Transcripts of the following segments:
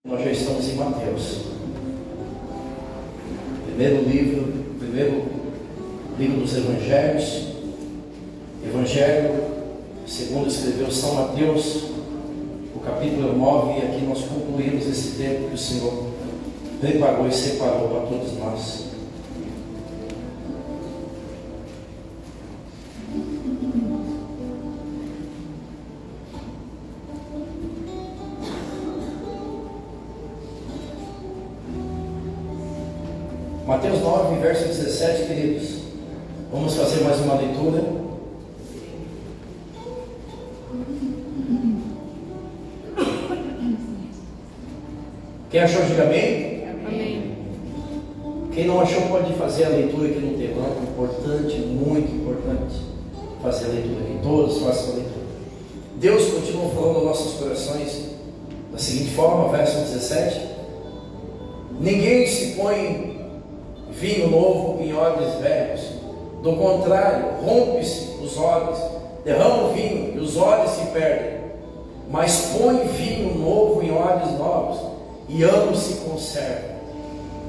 Nós já estamos em Mateus, primeiro livro dos Evangelhos, Evangelho segundo escreveu São Mateus, o capítulo 9, e aqui nós concluímos esse tempo que o Senhor preparou e separou para todos nós. Mateus 9, verso 17, queridos. Vamos fazer mais uma leitura. Quem achou, diga amém. Amém. Quem não achou pode fazer a leitura aqui no telão. Importante, muito importante fazer a leitura aqui. Todos façam a leitura. Deus continua falando aos nossos corações da seguinte forma, verso 17: ninguém se põe vinho novo em odres velhos, do contrário, rompe-se os odres, derrama o vinho e os odres se perdem. Mas põe vinho novo em odres novos, e ambos se conservam.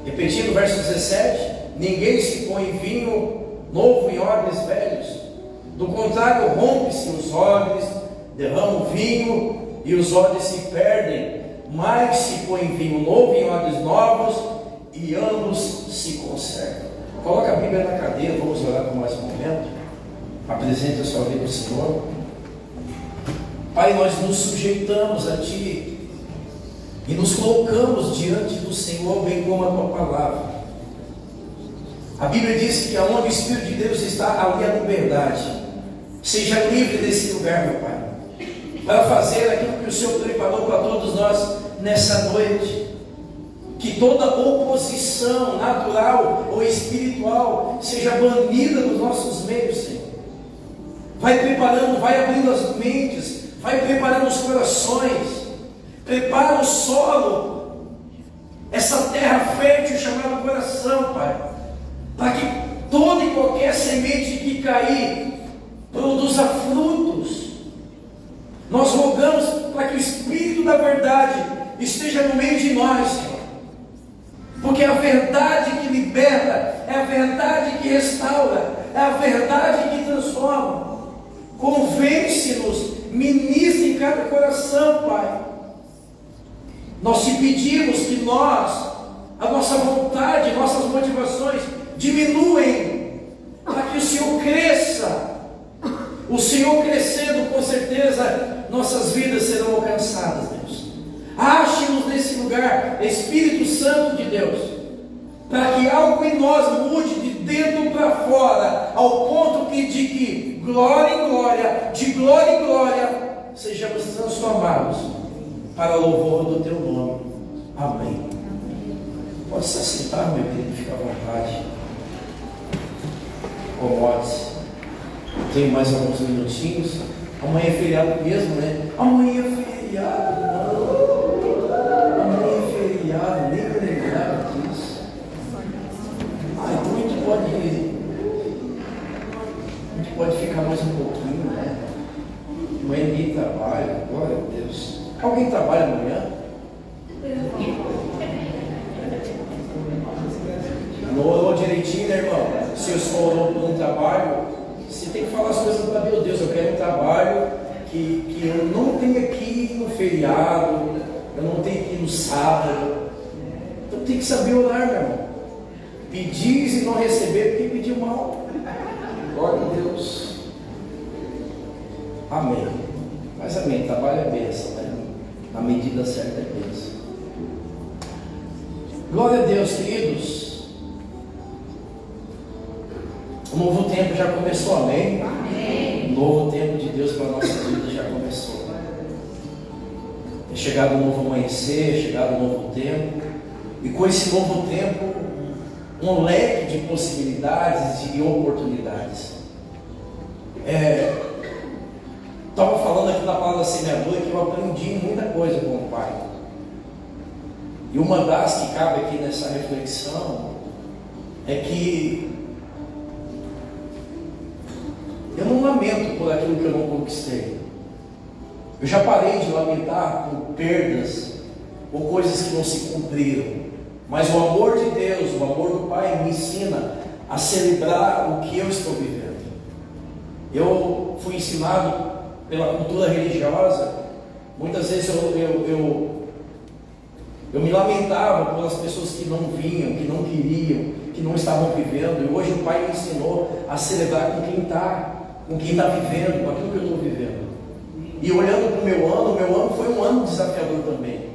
Repetindo o verso 17: ninguém se põe vinho novo em odres velhos, do contrário, rompe-se os odres, derrama o vinho e os odres se perdem. Mas se põe vinho novo em odres novos, e ambos se conservam. Coloca a Bíblia na cadeira, vamos orar por mais um momento. Apresente a sua vida ao Senhor. Pai, nós nos sujeitamos a Ti e nos colocamos diante do Senhor, bem como a Tua palavra. A Bíblia diz que aonde o Espírito de Deus está, ali a liberdade. Seja livre desse lugar, meu Pai, para fazer aquilo que o Senhor preparou para todos nós nessa noite. Que toda oposição natural ou espiritual seja banida dos nossos meios, Senhor. Vai preparando, vai abrindo as mentes, vai preparando os corações, prepara o solo, essa terra fértil chamada coração, Pai, para que toda e qualquer semente que cair produza frutos. Nós rogamos para que o Espírito da verdade esteja no meio de nós, Senhor. Porque é a verdade que liberta, é a verdade que restaura, é a verdade que transforma. Convence-nos, ministra em cada coração, Pai. Nós te pedimos que a nossa vontade, nossas motivações diminuem, para que o Senhor cresça. O Senhor crescendo, com certeza, nossas vidas serão alcançadas, Deus. Ache-nos nesse lugar, Espírito Santo de Deus, para que algo em nós mude de dentro para fora, ao ponto que de que glória em glória, de glória em glória, sejamos transformados para louvor do Teu nome. Amém. Pode se assentar, meu querido, fica à vontade. Acomode-se. Tenho mais alguns minutinhos. Amanhã é feriado mesmo, né? Amanhã é feriado, não. Nem me lembrava disso. Então a gente pode ficar mais um pouquinho, né? Amanhã ninguém trabalha, glória a Deus. Alguém trabalha amanhã? Orou direitinho, né, irmão? Se eu sou orou por um trabalho, você tem que falar as coisas para Deus. Deus, eu quero um trabalho que eu não tenha que ir no feriado, eu não tenho que ir no sábado. Então tem que saber orar, meu irmão. Pedis e não receber, porque pediu mal. Glória a Deus. Amém. Mas amém, trabalho é bênção, né? Na medida certa é bênção. Glória a Deus, queridos. O novo tempo já começou, amém? Amém. O novo tempo de Deus para a nossa vida já começou. É chegado um novo amanhecer, é chegado um novo tempo. E com esse novo tempo, um leque de possibilidades e oportunidades. Estava falando aqui na palavra semeadora que eu aprendi muita coisa com o Pai. E uma das que cabe aqui nessa reflexão é que eu não lamento por aquilo que eu não conquistei. Eu já parei de lamentar por perdas ou coisas que não se cumpriram, mas o amor de Deus, o amor do Pai me ensina a celebrar o que eu estou vivendo. Eu fui ensinado pela cultura religiosa, muitas vezes eu me lamentava pelas pessoas que não vinham, que não queriam, que não estavam vivendo, e hoje o Pai me ensinou a celebrar com quem está vivendo, com aquilo que eu estou vivendo. E olhando para o meu ano foi um ano desafiador também.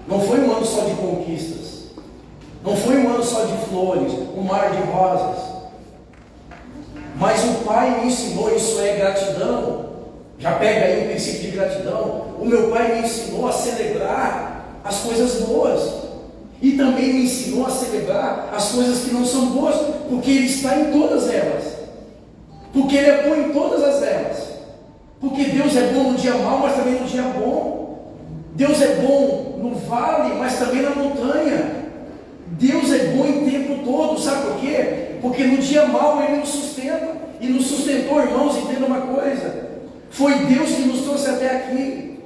Não foi um ano só de conquistas, não foi um ano só de flores, um mar de rosas. Mas o Pai me ensinou, isso é gratidão. Já pega aí o princípio de gratidão. O meu Pai me ensinou a celebrar as coisas boas. E também me ensinou a celebrar as coisas que não são boas, porque Ele está em todas elas. Porque Ele é bom em todas as elas. Porque Deus é bom no dia mau, mas também no dia bom. Deus é bom no vale, mas também na montanha. Deus é bom em tempo todo, sabe por quê? Porque no dia mau Ele nos sustenta, e nos sustentou, irmãos, entenda uma coisa, foi Deus que nos trouxe até aqui.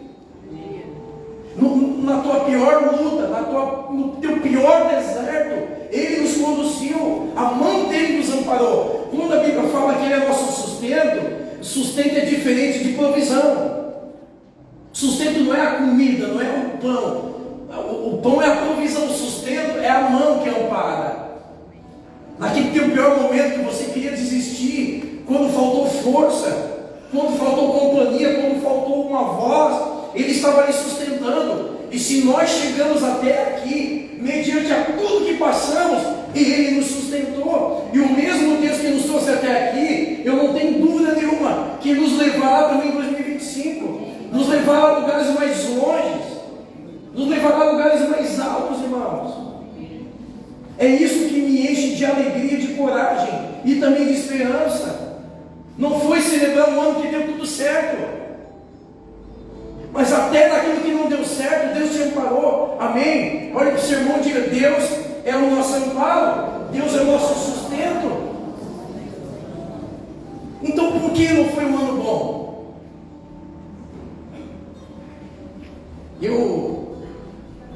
Na tua pior luta, no teu pior deserto, Ele nos conduziu, a mão dEle nos amparou. Quando a Bíblia fala que Ele é nosso sustento é diferente de provisão. Sustento não é a comida, não é o pão. O pão é a provisão, o sustento é a mão que ampara. Naquele teu pior momento que você queria desistir, quando faltou força, quando faltou companhia, quando faltou uma voz, Ele estava ali sustentando. E se nós chegamos até aqui, mediante a tudo que passamos, e Ele nos sustentou, e o mesmo Deus que nos trouxe até aqui, eu não tenho dúvida nenhuma, que nos levará também em 2025, nos levará a lugares mais longe, nos levará a lugares mais altos, irmãos. É isso que me enche de alegria, de coragem e também de esperança. Não foi celebrar um ano que deu tudo certo, mas até naquilo que não deu certo, Deus te amparou. Amém? Olha para o seu irmão e diga: Deus é o nosso amparo, Deus é o nosso sustento. Então por que não foi um ano bom?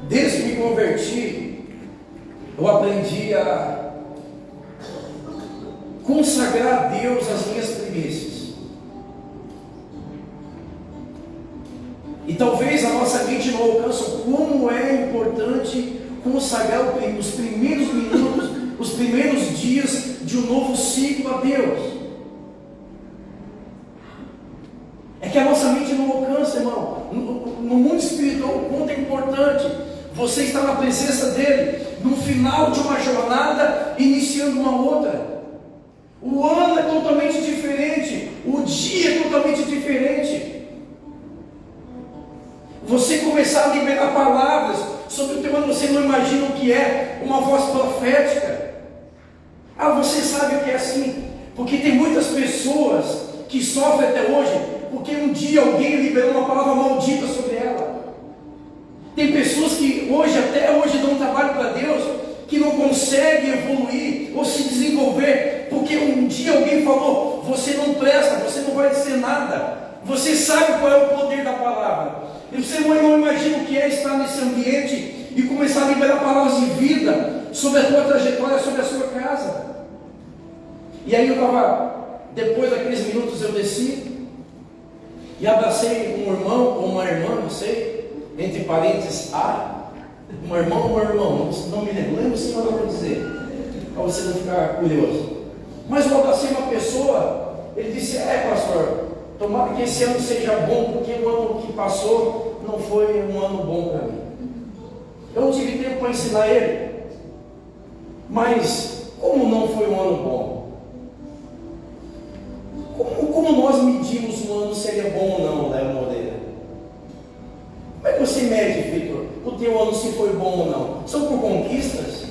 Desde que me converti, eu aprendi a consagrar a Deus as minhas primícias. E talvez a nossa mente não alcance como é importante consagrar os primeiros minutos, os primeiros dias de um novo ciclo a Deus. É que a nossa mente não alcança, irmão. No mundo espiritual, o quanto é importante você estar na presença dEle, no final de uma jornada, iniciando uma outra. O ano é totalmente diferente, o dia é totalmente diferente. Você começar a liberar palavras sobre o teu ano, você não imagina o que é uma voz profética. Você sabe o que é assim, porque tem muitas pessoas que sofrem até hoje, porque um dia alguém liberou uma palavra maldita sobre ela. Tem pessoas que até hoje dão trabalho para Deus, que não conseguem evoluir ou se desenvolver, porque um dia alguém falou: você não presta, você não vai ser nada. Você sabe qual é o poder da palavra, e você não imagina o que é estar nesse ambiente e começar a liberar palavras de vida sobre a tua trajetória, sobre a sua casa. E aí depois daqueles minutos eu desci e abracei um irmão ou uma irmã, não sei, entre parênteses, uma irmã ou um irmão, não me lembro se eu vou dizer, para você não ficar curioso. Mas eu abracei uma pessoa, ele disse: pastor, tomara que esse ano seja bom, porque o ano que passou não foi um ano bom para mim. Eu não tive tempo para ensinar ele, mas como não foi um ano bom? Como nós medimos um ano seria bom ou não, Léo Moreira? Como é que você mede, Vitor, o teu ano se foi bom ou não? São por conquistas?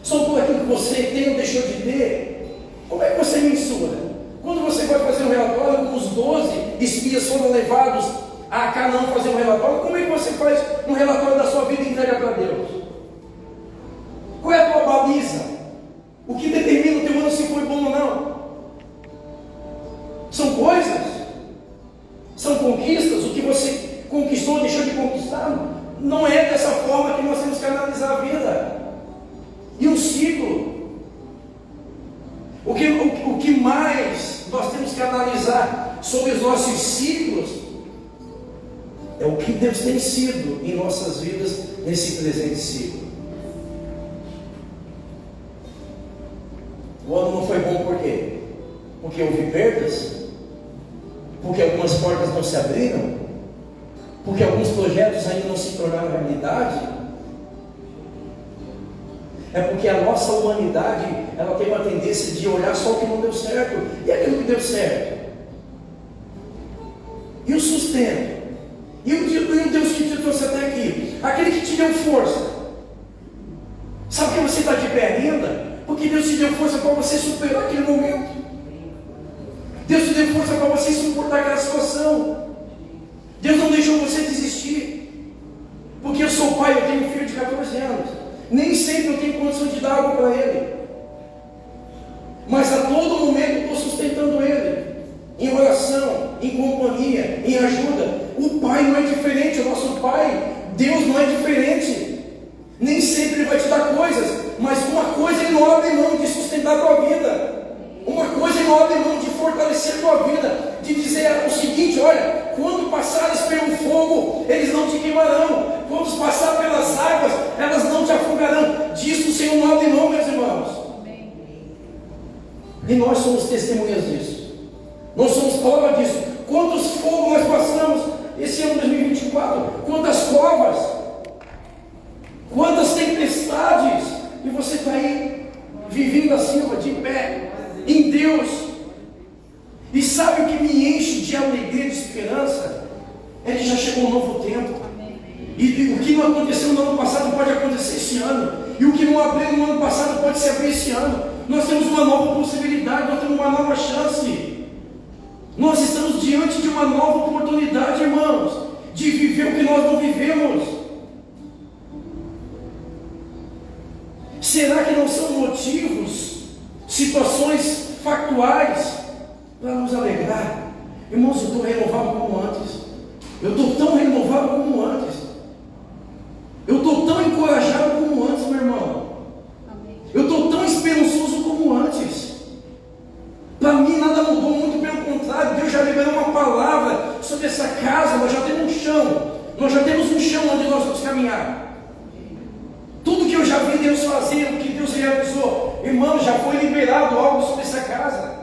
São por aquilo que você tem ou deixou de ter? Como é que você mensura? Quando você vai fazer um relatório, como os 12 espias foram levados a Canaã fazer um relatório, como é que você faz um relatório da sua vida e entrega para Deus? Qual é a tua baliza? O que determina o teu ano se foi bom ou não? São coisas? São conquistas? O que você conquistou ou deixou de conquistar? Não é dessa forma. sobre os nossos ciclos, é o que Deus tem sido em nossas vidas nesse presente ciclo. O ano não foi bom por quê? Porque houve perdas? Porque algumas portas não se abriram? Porque alguns projetos ainda não se tornaram realidade? É porque a nossa humanidade, ela tem uma tendência de olhar só o que não deu certo. E aquilo que deu certo? E o sustento? E o Deus que te trouxe até aqui? Aquele que te deu força. Sabe que você está de pé ainda? Porque Deus te deu força para você superar aquele momento. Deus te deu força para você suportar aquela situação. Deus não deixou você desistir. Porque eu sou pai, eu tenho um filho de 14 anos. Nem sempre eu tenho condição de dar algo para ele. Mas a todo momento eu estou sustentando ele. Em oração, em companhia, em ajuda. O pai não é diferente, o nosso pai, Deus não é diferente. Nem sempre ele vai te dar coisas, mas uma coisa ele não abre mão de sustentar a tua vida. Uma coisa ele não abre mão de fortalecer a tua vida, de dizer o seguinte: olha, quando passares pelo fogo, eles não te queimarão. Quando passar pelas águas, elas não te afogarão. Disso o Senhor não abre mão, meus irmãos. E nós somos testemunhas disso. Nós somos prova disso. Quantos fogos nós passamos esse ano 2024? Quantas covas? Quantas tempestades? E você está aí, vivendo assim, de pé, em Deus. E sabe o que me enche de alegria, de esperança? É que já chegou um novo tempo. E o que não aconteceu no ano passado pode acontecer esse ano. E o que não abriu no ano passado pode se abrir esse ano. Nós temos uma nova possibilidade, nós temos uma nova chance. Nós estamos diante de uma nova oportunidade, irmãos, de viver o que nós não vivemos. Será que não são motivos, situações factuais para nos alegrar? Irmãos, eu estou renovado como antes. Eu estou tão renovado como antes. Eu estou tão encorajado como antes, meu irmão. Eu estou tão esperançoso como antes. Para mim nada mudou, muito pelo contrário. Deus já liberou uma palavra sobre essa casa. Nós já temos um chão. Nós já temos um chão onde nós vamos caminhar. Tudo que eu já vi Deus fazer, o que Deus realizou, irmão, já foi liberado algo sobre essa casa.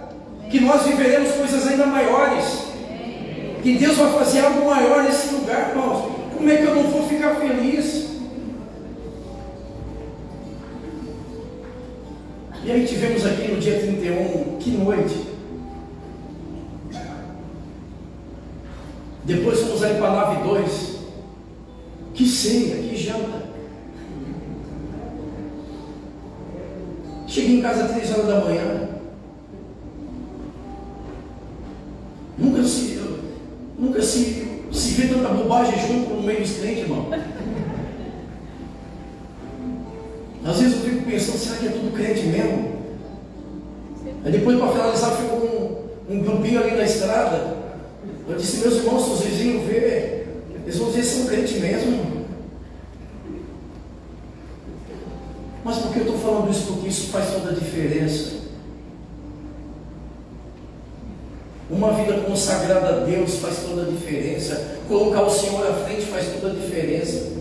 Que nós viveremos coisas ainda maiores. Que Deus vai fazer algo maior nesse lugar, irmãos. Como é que eu não vou ficar feliz? E aí tivemos aqui no dia 31, que noite. Depois fomos ali para a nave 2. Que ceia, que janta. Cheguei em casa às 3 horas da manhã. Nunca se vê tanta bobagem junto no meio dos crentes, irmão. Às vezes eu fico pensando, será que é tudo crente mesmo? Aí depois, para finalizar, ficou um grupinho ali na estrada. Eu disse, meus irmãos, se os vizinhos verem, eles vão dizer que são crentes mesmo. Mas por que eu estou falando isso? Porque isso faz toda a diferença. Uma vida consagrada a Deus faz toda a diferença. Colocar o Senhor à frente faz toda a diferença.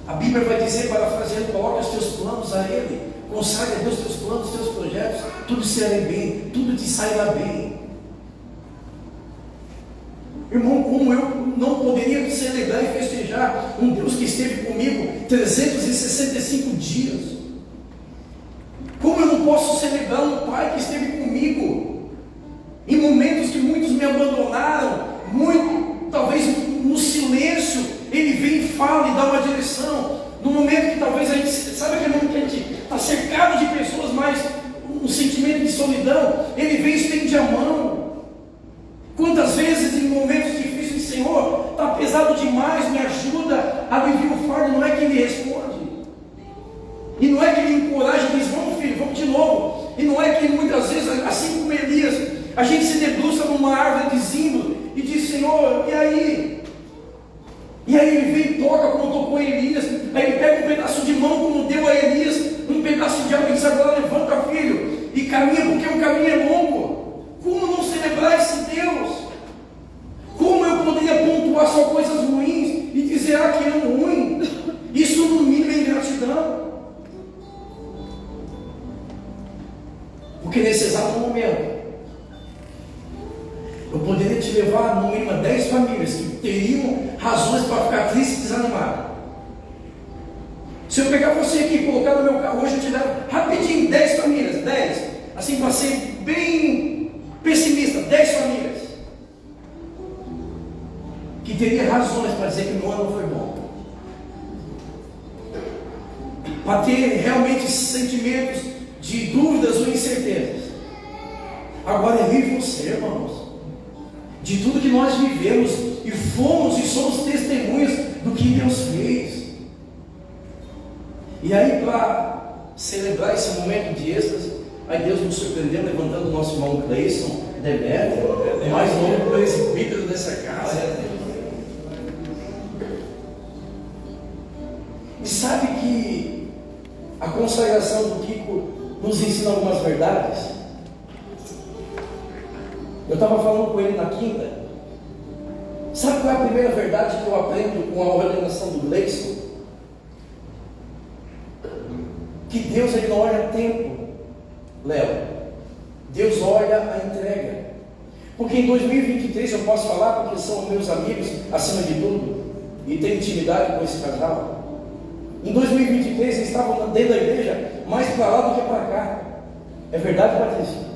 A Bíblia vai dizer, parafraseando, coloca os teus planos a Ele, consagra a Deus os teus planos, os teus projetos, tudo será bem, tudo te sairá bem. Irmão, como eu não poderia celebrar e festejar um Deus que esteve comigo 365 dias? Como eu não posso celebrar um Pai que esteve comigo em momentos que muitos me abandonaram, talvez no silêncio, Ele vem e fala e dá uma direção. No momento que talvez a gente, sabe aquele momento que a gente está cercado de pessoas, mas um sentimento de solidão, Ele vem e estende a mão. Quantas vezes em momentos difíceis, Senhor, está pesado demais, me ajuda, alivia o fardo. Não é que Ele responde, e não é que Ele encoraja e diz, vamos filho, vamos de novo. E não é que muitas vezes, assim como Elias, a gente se debruça numa árvore de zimbro e diz, Senhor, e aí? E aí Ele vem e toca como tocou Elias. Aí Ele pega um pedaço de mão como deu a Elias, um pedaço de água e diz, agora levanta filho e caminha, porque o caminho é longo. Como não ser exato momento, eu poderia te levar no mínimo a 10 famílias que teriam razões para ficar triste e desanimado. Se eu pegar você aqui e colocar no meu carro hoje, eu te levo rapidinho 10 famílias, 10, assim para ser bem pessimista, 10 famílias que teria razões para dizer que o meu ano não foi bom, para ter realmente sentimentos de dúvidas ou incertezas. Agora é eu e você, irmãos, de tudo que nós vivemos e fomos e somos testemunhas do que Deus fez. E aí, para celebrar esse momento de êxtase, aí Deus nos surpreendeu levantando o nosso irmão Cleison Demetrio, mais novo presbítero dessa casa. E sabe que a consagração do Kiko nos ensina algumas verdades? Eu estava falando com ele na quinta. Sabe qual é a primeira verdade que eu aprendo com a ordenação do Gleison? Que Deus, ele não olha tempo, Léo. Deus olha a entrega. Porque em 2023 eu posso falar, porque são meus amigos acima de tudo, e tenho intimidade com esse casal. Em 2023 eles estavam dentro da igreja mais para lá do que para cá. É verdade, Patrícia?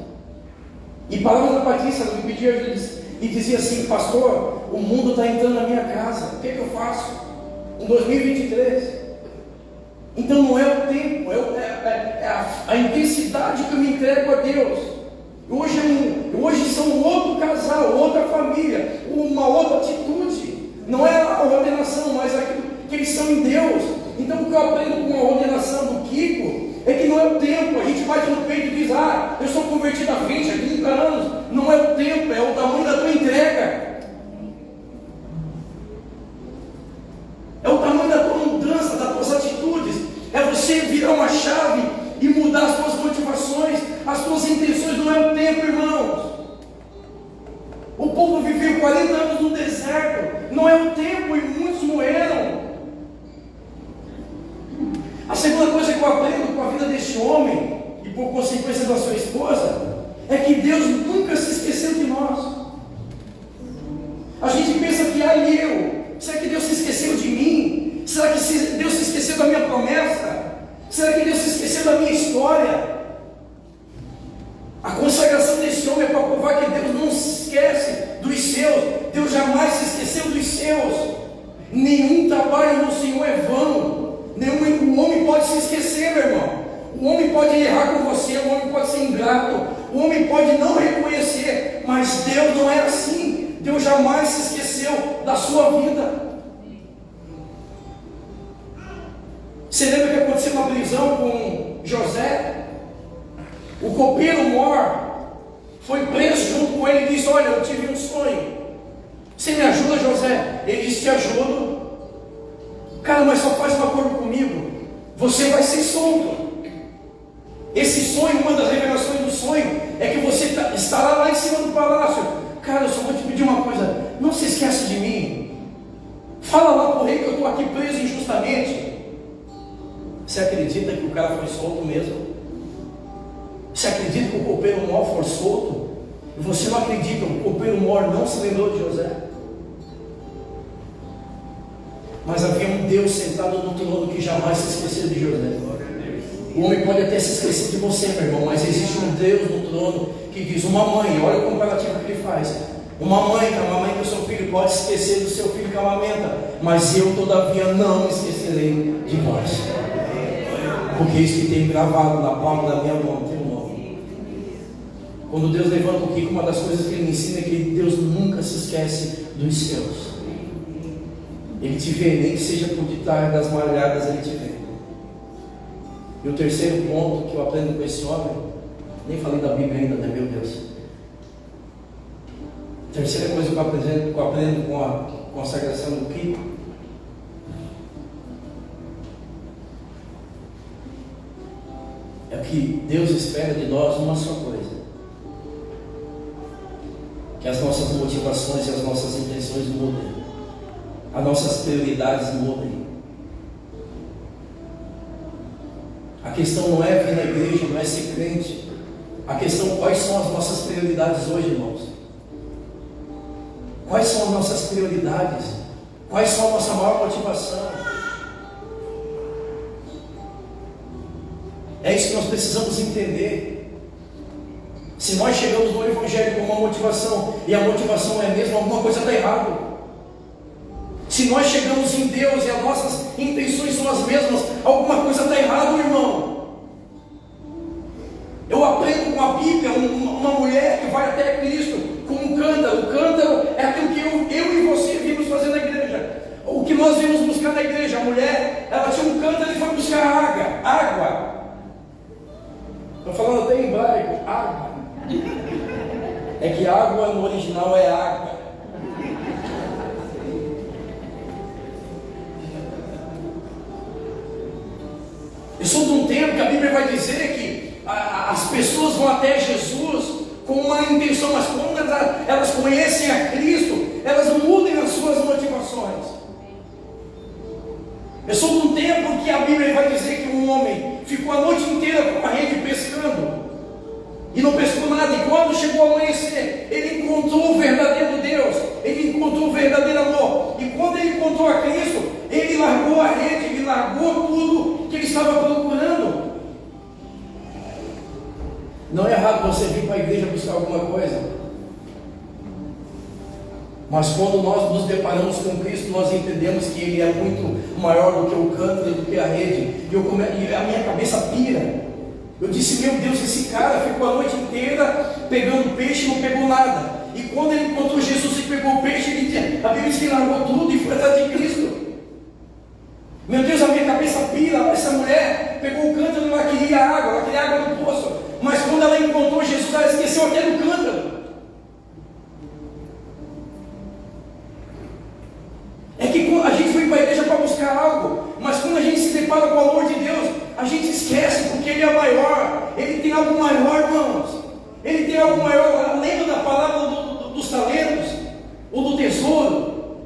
E palavras da Patrícia, ela me pedia e dizia assim: pastor, o mundo está entrando na minha casa, o que eu faço? Em 2023. Então não é o tempo, é a intensidade que eu me entrego a Deus. Hoje são um outro casal, outra família, uma outra atitude. Não é a ordenação, mas aquilo que eles são em Deus. Então o que eu aprendo com a ordenação do Kiko é que não é o tempo. A gente bate no peito e diz: ah, eu sou convertido há 20, há 30 anos. Não é o tempo, é o tamanho da tua entrega. É o tamanho da tua mudança, das tuas atitudes. É você virar uma chave e mudar as tuas motivações, as tuas intenções. Não é o tempo, irmãos. O povo viveu 40 anos no deserto. Não é o tempo e muitos morreram. A segunda coisa que eu aprendo com a vida deste homem, e por consequência da sua esposa, é que Deus nunca se esqueceu de nós. A gente pensa que, e eu? Será que Deus se esqueceu de mim? Será que Deus se esqueceu da minha promessa? Será que Deus se esqueceu da minha história? A consagração desse homem é para provar que Deus não se esquece dos seus. Deus jamais se esqueceu dos seus. Nenhum trabalho no Senhor é vão. O homem pode se esquecer, meu irmão. O homem pode errar com você, o homem pode ser ingrato, o homem pode não reconhecer, mas Deus não é assim. Deus jamais se esqueceu da sua vida. Você lembra que aconteceu uma prisão com José? O copeiro Mor foi preso junto com ele e disse: olha, eu tive um sonho, você me ajuda, José? Ele disse: te ajudo. Cara, mas só faz um acordo comigo, você vai ser solto. Esse sonho, uma das revelações do sonho é que você estará lá em cima do palácio. Cara, eu só vou te pedir uma coisa: não se esqueça de mim. Fala lá para o rei que eu estou aqui preso injustamente. Você acredita que o cara foi solto mesmo? Você acredita que o copeiro Mor foi solto? E você não acredita que o copeiro Mor não se lembrou de José? Mas havia um Deus sentado no trono que jamais se esqueceu de José. O homem pode até se esquecer de você, meu irmão, mas existe um Deus no trono que diz: uma mãe, olha o comparativo que ele faz. Uma mãe que amamenta o seu filho pode se esquecer do seu filho que amamenta, mas eu todavia não me esquecerei de vós. Porque isso que tem gravado na palma da minha mão tem um nome. Quando Deus levanta o Kiko, uma das coisas que ele me ensina é que Deus nunca se esquece dos seus. Ele te vê, nem que seja por detrás das malhadas, ele te vê. E o terceiro ponto que eu aprendo com esse homem, nem falei da Bíblia ainda, né, meu Deus? A terceira coisa que eu aprendo com a consagração do Kiko é que Deus espera de nós uma só coisa: que as nossas motivações e as nossas intenções mudem, as nossas prioridades mudem. A questão não é vir na igreja, não é ser crente. A questão, quais são as nossas prioridades hoje, irmãos? Quais são as nossas prioridades? Quais são a nossa maior motivação? É isso que nós precisamos entender. Se nós chegamos no Evangelho com uma motivação, e a motivação é a mesma, alguma coisa está errada. Se nós chegamos em Deus e as nossas intenções são as mesmas, alguma coisa está errada, irmão. Eu aprendo com a Bíblia, uma mulher que vai até Cristo com um cântaro. O cântaro é aquilo que eu e você vimos fazer na igreja. O que nós vimos buscar na igreja. A mulher, ela tinha um cântaro e foi buscar água. Estou falando até em hebraico, água. É que água no original é água. Eu sou de um tempo que a Bíblia vai dizer que as pessoas vão até Jesus com uma intenção, mas quando elas conhecem a Cristo, elas mudam as suas motivações. Eu sou de um tempo que a Bíblia vai dizer que um homem ficou a noite inteira com a rede pescando e não pescou nada, e quando chegou ao amanhecer, ele encontrou o verdadeiro Deus, ele encontrou o verdadeiro amor, e quando ele encontrou a Cristo, ele largou a rede, ele largou tudo que ele estava procurando. Não é errado você vir para a igreja buscar alguma coisa, mas quando nós nos deparamos com Cristo, nós entendemos que Ele é muito maior do que o cântaro, do que a rede, e a minha cabeça pira. Eu disse, meu Deus, esse cara ficou a noite inteira pegando peixe e não pegou nada, e quando ele encontrou Jesus e pegou o peixe, a Bíblia diz que ele largou tudo e foi atrás de Cristo. Meu Deus, a minha cabeça pira. Essa mulher pegou o cântaro e ela queria água do poço, mas quando ela encontrou Jesus, ela esqueceu até do cântaro. É que a gente foi para a igreja para buscar algo, mas quando a gente se depara com o amor de Deus, a gente esquece, porque Ele é maior. Ele tem algo maior, irmãos. Ele tem algo maior. Lembra da palavra dos talentos? Ou do tesouro?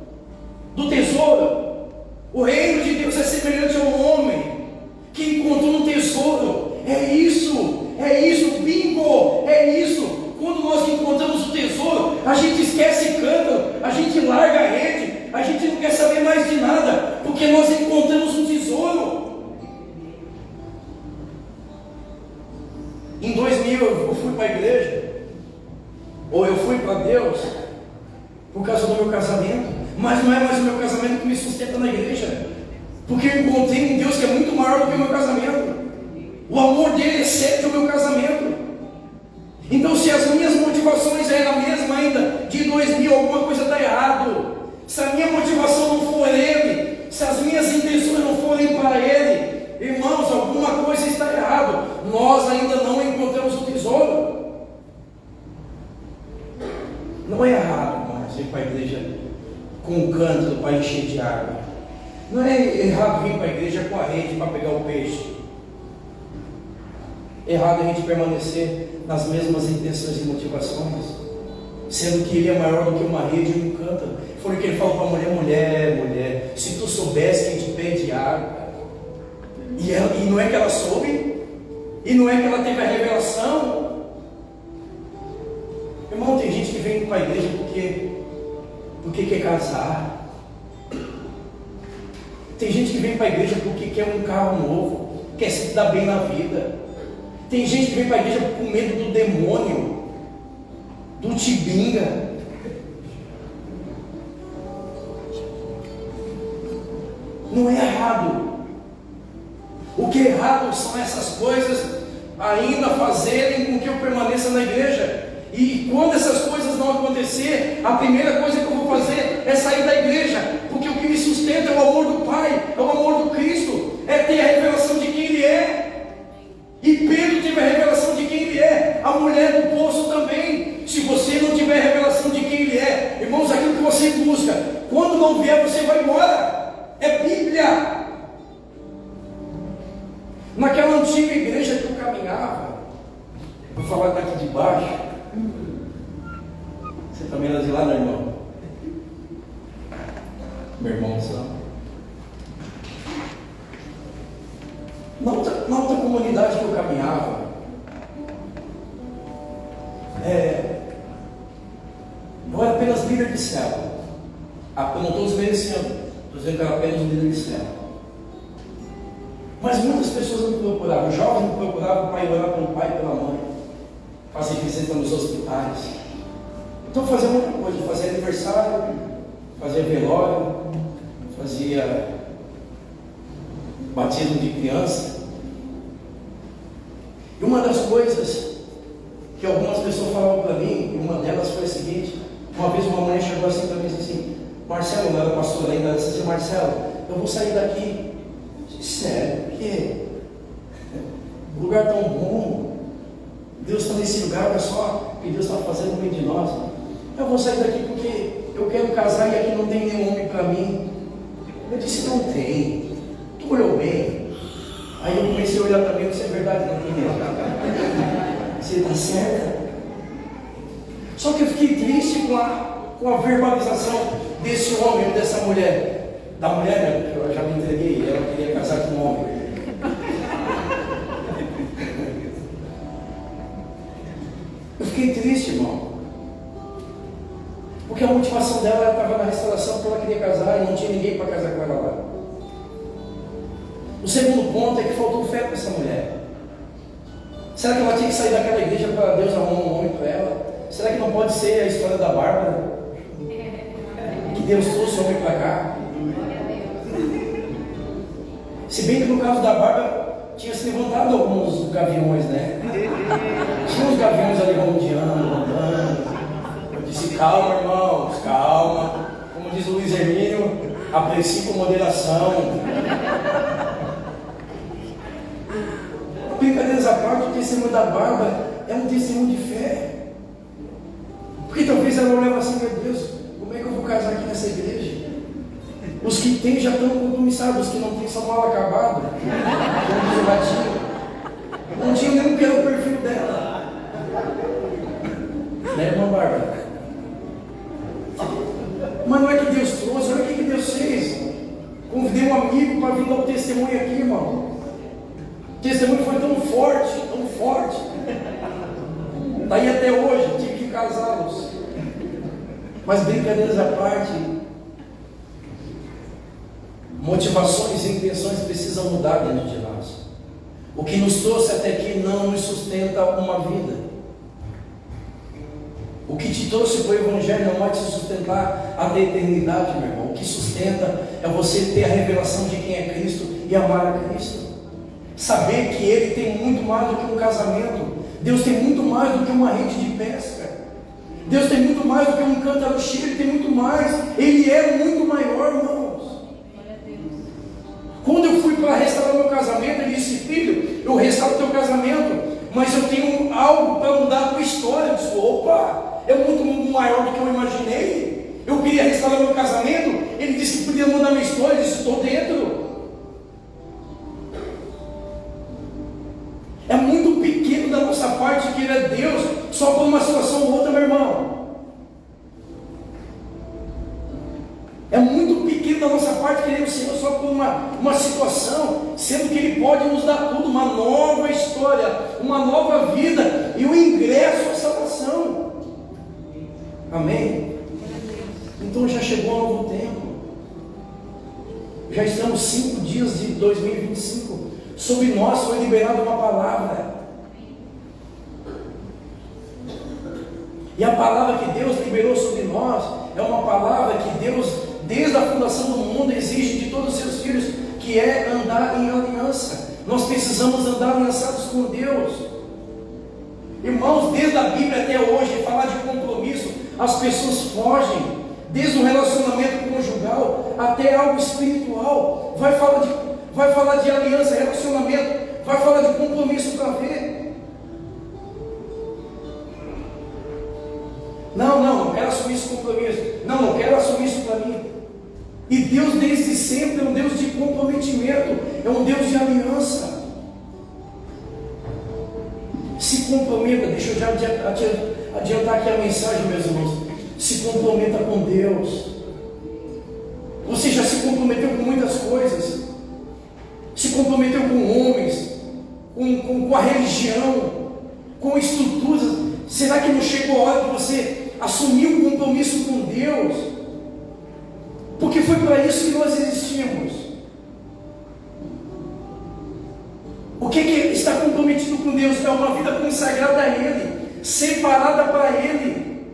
Do tesouro. O reino de Deus é semelhante a um homem que encontrou um tesouro. É isso, bingo, é isso. Quando nós encontramos o tesouro, a gente esquece cântaro, a gente larga a rede, a gente não quer saber mais de nada, porque nós encontramos um tesouro. Em 2000 eu fui para a igreja, ou eu fui para Deus por causa do meu casamento, mas não é mais o meu casamento que me sustenta na igreja, porque eu encontrei um Deus que é muito maior do que o meu casamento. O amor dele excede o meu casamento. Então, se as minhas motivações eram a mesma ainda de 2000, alguma coisa está errado. Se a minha motivação não for Ele, se as minhas intenções não forem para Ele, irmãos, alguma coisa está errado. Nós ainda não encontramos o tesouro. Não é errado, irmãos, ir para a igreja com um cântaro para encher de água. Não é errado vir para a igreja com a rede para pegar o peixe. É errado a gente permanecer nas mesmas intenções e motivações, sendo que Ele é maior do que uma rede e um cântaro. Foi o que Ele falou para a mulher: mulher, se tu soubesse quem te pede água, e não é que ela soube, e não é que ela teve a revelação. Irmão, tem gente que vem para a igreja porque quer casar. Tem gente que vem para a igreja porque quer um carro novo, quer se dar bem na vida. Tem gente que vem para a igreja com medo do demônio, do tibinga. Não é errado. O que é errado são essas coisas ainda fazerem com que eu permaneça na igreja. E quando essas coisas não acontecer, a primeira coisa que eu vou fazer é sair da igreja, porque o que me sustenta é o amor do Pai, é o amor do Cristo, é ter a revelação de quem Ele é. E Pedro teve a revelação de quem Ele é, a mulher do poço também. Se você não tiver a revelação de quem Ele é, irmãos, aquilo que você busca, quando não vier, você vai embora. É Bíblia. Naquela antiga igreja que eu caminhava, vou falar daqui de baixo. Você também era de lá, meu irmão? Meu irmão, sabe? Na outra comunidade que eu caminhava, Eu era apenas líder de célula. Eu não estou desmerecendo, estou dizendo que eu era apenas líder de célula. Mas muitas pessoas me procuravam, os jovens me procuravam para ir orar pelo pai e pela mãe, fazer visita nos hospitais. Então fazia muita coisa, fazia aniversário, fazia velório, fazia batismo de criança. E uma das coisas que algumas pessoas falavam para mim, e uma delas foi a seguinte: uma vez uma mãe chegou assim para mim e disse assim: Marcelo, não era pastor ainda, ela disse assim: Marcelo, eu vou sair daqui. Sério, por quê? Um lugar tão bom, Deus está nesse lugar, olha só o que Deus está fazendo no meio de nós. Eu vou sair daqui porque eu quero casar e aqui não tem nenhum homem para mim. Eu disse: não tem. Tu olhou bem? Aí eu comecei a olhar também, isso é verdade, não tem nenhum. Você está certa? Só que eu fiquei triste com a verbalização desse homem ou dessa mulher. Da mulher, né? Porque eu já me entreguei, ela queria casar com um homem. Eu fiquei triste, irmão. Porque a motivação dela, ela estava na restauração porque ela queria casar e não tinha ninguém para casar com ela lá. O segundo ponto é que faltou fé para essa mulher. Será que ela tinha que sair daquela igreja para Deus arrumar um homem para ela? Será que não pode ser a história da Bárbara? Que Deus trouxe o homem para cá? Se bem que no caso da Bárbara tinha se levantado alguns gaviões, né? Tinha uns gaviões ali rondeando, andando. Eu disse: calma, irmãos, calma. Como diz o Luiz Hermínio, aprecie com moderação. Brincadeiras à parte, o testemunho da Bárbara é um testemunho de fé. Porque talvez ela olhava assim: meu Deus, como é que eu vou casar aqui nessa igreja? Os que têm já estão compromissados, os que não têm são mal acabados. Como diz o latinho. Não tinha nem que era o perfil dela. Né, irmã Bárbara? Mas não é que Deus trouxe, olha o que Deus fez. Convidei um amigo para vir dar o testemunho aqui, irmão. O testemunho foi tão forte, tão forte. Daí até hoje, tive que casá-los. Mas brincadeiras à parte, motivações e intenções precisam mudar dentro de nós. O que nos trouxe até aqui não nos sustenta uma vida. O que te trouxe para o Evangelho não vai te sustentar até a eternidade, meu irmão. O que sustenta é você ter a revelação de quem é Cristo e amar a Cristo. Saber que Ele tem muito mais do que um casamento. Deus tem muito mais do que uma rede de pesca. Deus tem muito mais do que um cântaro cheio. Ele tem muito mais. Ele é muito maior, irmãos. Quando eu fui para restaurar meu casamento, Ele disse: filho, eu restauro teu casamento, mas eu tenho algo para mudar a tua história. Eu disse: opa, é muito maior do que eu imaginei. Eu queria restaurar meu casamento. Ele disse que podia mudar minha história. Eu disse: estou dentro. É muito pequeno da nossa parte querer Deus só por uma situação ou outra, meu irmão. É muito pequeno da nossa parte querer o Senhor só por uma situação, sendo que Ele pode nos dar tudo, uma nova história, uma nova vida e o ingresso à salvação. Amém? Então já chegou um novo tempo. Já estamos 5 dias de 2025. Sobre nós foi liberada uma palavra. E a palavra que Deus liberou sobre nós é uma palavra que Deus, desde a fundação do mundo, exige de todos os seus filhos, que é andar em aliança. Nós precisamos andar aliançados com Deus. Irmãos, desde a Bíblia até hoje, falar de compromisso, as pessoas fogem. Desde um relacionamento conjugal até algo espiritual. Vai falar de aliança, relacionamento, vai falar de compromisso para ver. Não quero assumir esse compromisso. Não quero assumir isso para mim. E Deus desde sempre é um Deus de comprometimento, é um Deus de aliança. Se comprometa, deixa eu já adiantar aqui a mensagem, meus irmãos. Se comprometa com Deus. Você já se comprometeu com muitas coisas. Se comprometeu com homens, com a religião, com estruturas. Será que não chegou a hora de você assumir um compromisso com Deus? Porque foi para isso que nós existimos. O que está comprometido com Deus? É uma vida consagrada a Ele, separada para Ele.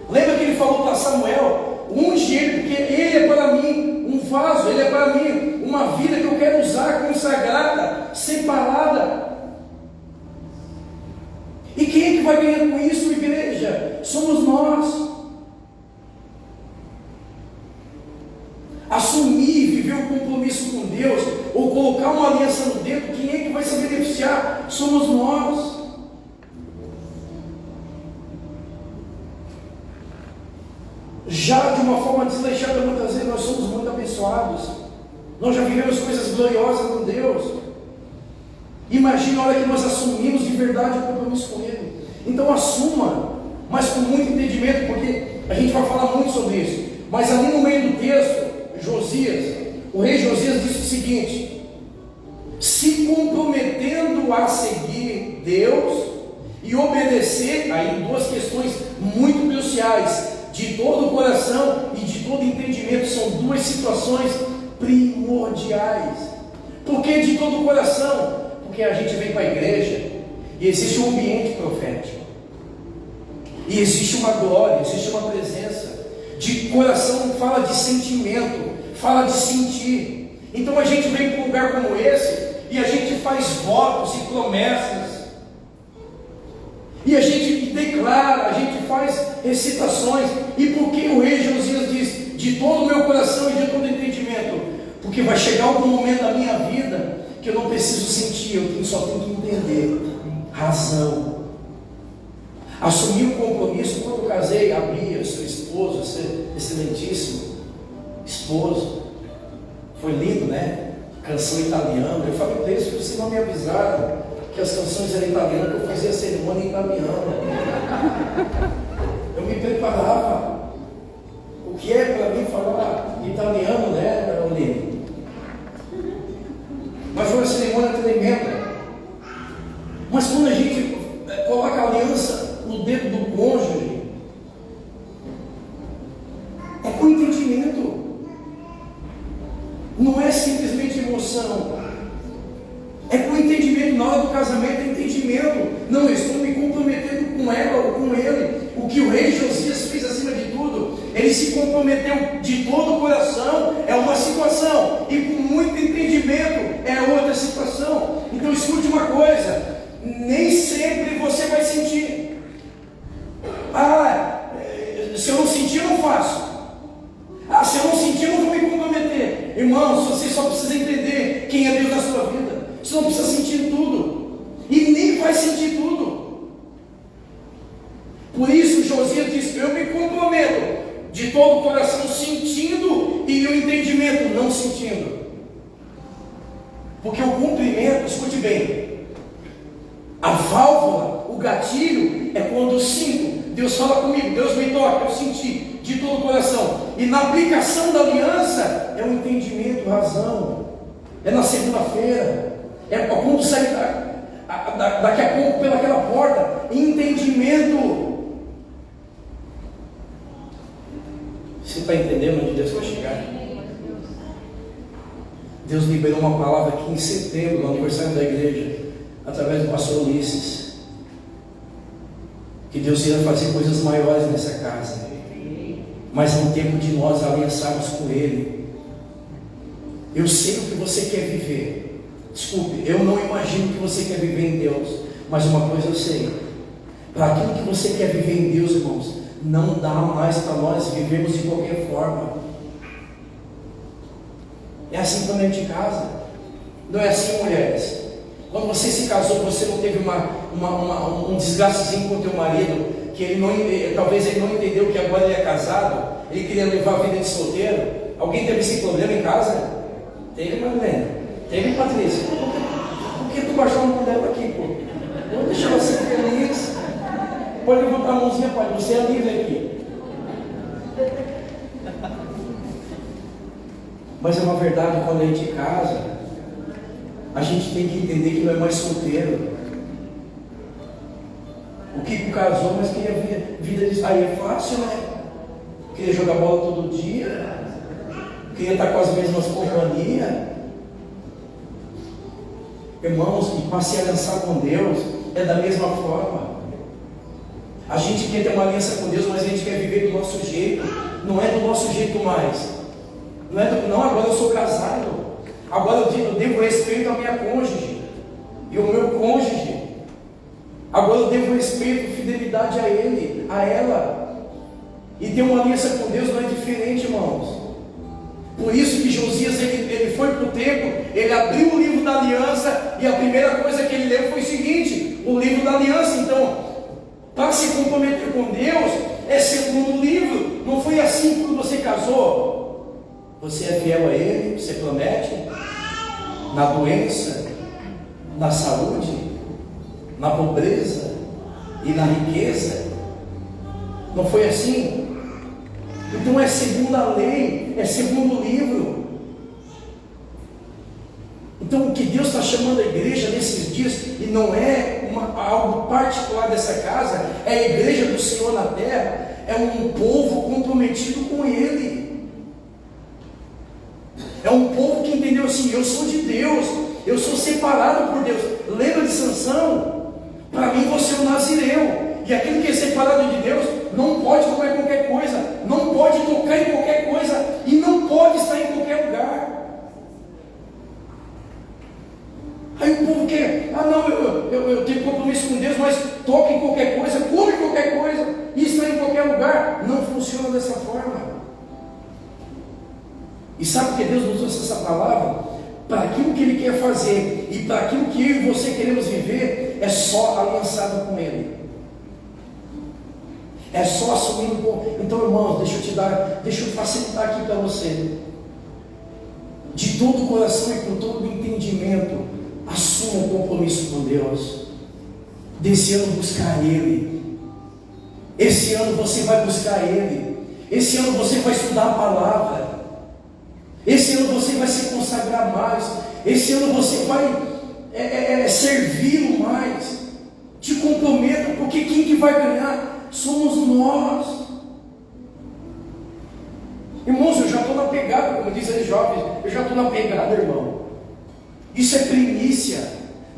Lembra que Ele falou para Samuel: unge Ele, porque Ele é para mim um vaso, Ele é para mim uma vida que eu quero usar, consagrada, separada. E quem é que vai ganhar com isso, igreja? Somos nós. Assumir, viver um compromisso com Deus, ou colocar uma aliança no dedo, quem é que vai se beneficiar? Somos nós. Já de uma forma desleixada, muitas vezes nós somos muito abençoados. Nós já vivemos coisas gloriosas com Deus. Imagina a hora que nós assumimos de verdade o compromisso com Ele. Então assuma, mas com muito entendimento, porque a gente vai falar muito sobre isso. Mas ali no meio do texto, Josias, o rei Josias disse o seguinte: se comprometendo a seguir Deus e obedecer, aí duas questões muito cruciais, de todo o coração e de todo entendimento, são duas situações primordiais. Por que de todo o coração? Porque a gente vem para a igreja e existe um ambiente profético, e existe uma glória, existe uma presença. De coração fala de sentimento, fala de sentir. Então a gente vem para um lugar como esse e a gente faz votos e promessas, e a gente declara, a gente faz recitações. E por que o rei Josias diz de todo o meu coração e de todo entendimento? Porque vai chegar algum momento da minha vida que eu não preciso sentir, eu só tenho que entender. Razão. Assumi um compromisso quando eu casei, a Bia, seu esposo, seu excelentíssimo esposo. Foi lindo, né? Canção italiana. Eu falei para eles que vocês não me avisaram que as canções eram italianas, que eu fazia a cerimônia em italiano. Eu me preparava. O que é para mim falar italiano, né, Aline? Mas foi uma cerimônia tremenda. Mas quando a gente coloca a aliança no dedo do cônjuge, é com entendimento, não é simplesmente emoção, é com entendimento. Na hora do casamento é entendimento. Não, eu estou me comprometendo com ela ou com ele. O que o rei Josias fez acima de tudo, ele se comprometeu de todo o coração, é uma situação, e com muito entendimento é outra situação. Então escute uma coisa: nem sempre você vai sentir. Se eu não sentir, eu não faço. Se eu não sentir, eu não vou me comprometer. Irmãos, você só precisa entender quem é Deus na sua vida. Você não precisa sentir tudo, e nem vai sentir tudo. Por isso Josias disse: eu me comprometo de todo o coração, sentindo, e o entendimento não sentindo. Porque o cumprimento, escute bem, a válvula, o gatilho, é quando eu sinto. Deus fala comigo, Deus me toca, eu senti de todo o coração. E na aplicação da aliança é o entendimento, razão. É na segunda-feira, é quando sai daqui a pouco pelaquela porta, entendimento. Você está entendendo onde Deus vai chegar? Deus liberou uma palavra aqui em setembro, no aniversário da igreja, através do pastor Ulisses, que Deus ia fazer coisas maiores nessa casa, mas é um tempo de nós aliançarmos com Ele. Eu sei o que você quer viver. Desculpe, eu não imagino o que você quer viver em Deus, mas uma coisa eu sei: para aquilo que você quer viver em Deus, irmãos, não dá mais para nós vivermos de qualquer forma. É assim também de casa. Não é assim, mulheres? Quando você se casou, você não teve um desgastezinho com o teu marido, que ele não, talvez ele não entendeu que agora ele é casado, ele queria levar a vida de solteiro. Alguém teve esse problema em casa? Teve, Marlene? Teve, Patrícia? Por que tu baixou a mão dela aqui, pô? Vamos deixar ela ser feliz. Pode levantar a mãozinha, pai, você é livre aqui. Mas é uma verdade, quando a gente casa, a gente tem que entender que não é mais solteiro. O Kiko casou, mas queria vida de... Aí é fácil, né? Queria jogar bola todo dia, queria estar com as mesmas companhias. Irmãos, e para se aliançar com Deus é da mesma forma. A gente quer ter uma aliança com Deus, mas a gente quer viver do nosso jeito. Não é do nosso jeito mais. Não, agora eu sou casado. Agora eu devo respeito à minha cônjuge e ao meu cônjuge. Agora eu devo respeito, fidelidade a ele, a ela. E ter uma aliança com Deus não é diferente, irmãos. Por isso que Josias, ele foi para o templo, ele abriu o livro da aliança, e a primeira coisa que ele leu foi o seguinte: o livro da aliança. Então, para se comprometer com Deus, é segundo o livro. Não foi assim quando você casou. Você é fiel a Ele, você promete, na doença, na saúde, na pobreza e na riqueza. Não foi assim? Então é segundo a lei, é segundo o livro. Então o que Deus está chamando a igreja nesses dias, e não é algo particular dessa casa, é a igreja do Senhor na terra, é um povo comprometido com Ele. É um povo que entendeu assim: eu sou de Deus, eu sou separado por Deus. Lembra de Sansão? Para mim você é um nazireu. E aquele que é separado de Deus não pode comer qualquer coisa, não pode tocar em qualquer coisa, e não pode estar em qualquer lugar. Aí o povo quer: não, eu tenho compromisso com Deus, mas toca em qualquer coisa, come qualquer coisa, e está em qualquer lugar. Não funciona dessa forma. E sabe por que Deus nos trouxe essa palavra? Para aquilo que Ele quer fazer, e para aquilo que eu e você queremos viver, é só aliançado com Ele. É só assumindo. Então, irmãos, deixa eu facilitar aqui para você. De todo o coração e com todo o entendimento, assuma um compromisso com Deus. Desse ano buscar Ele. Esse ano você vai buscar Ele. Esse ano você vai estudar a palavra. Esse ano você vai se consagrar mais. Esse ano você vai servi-lo mais. Te comprometa, porque quem que vai ganhar? Somos nós. Irmãos, eu já estou na pegada, como dizem os jovens, eu já estou na pegada, irmão. Isso é primícia,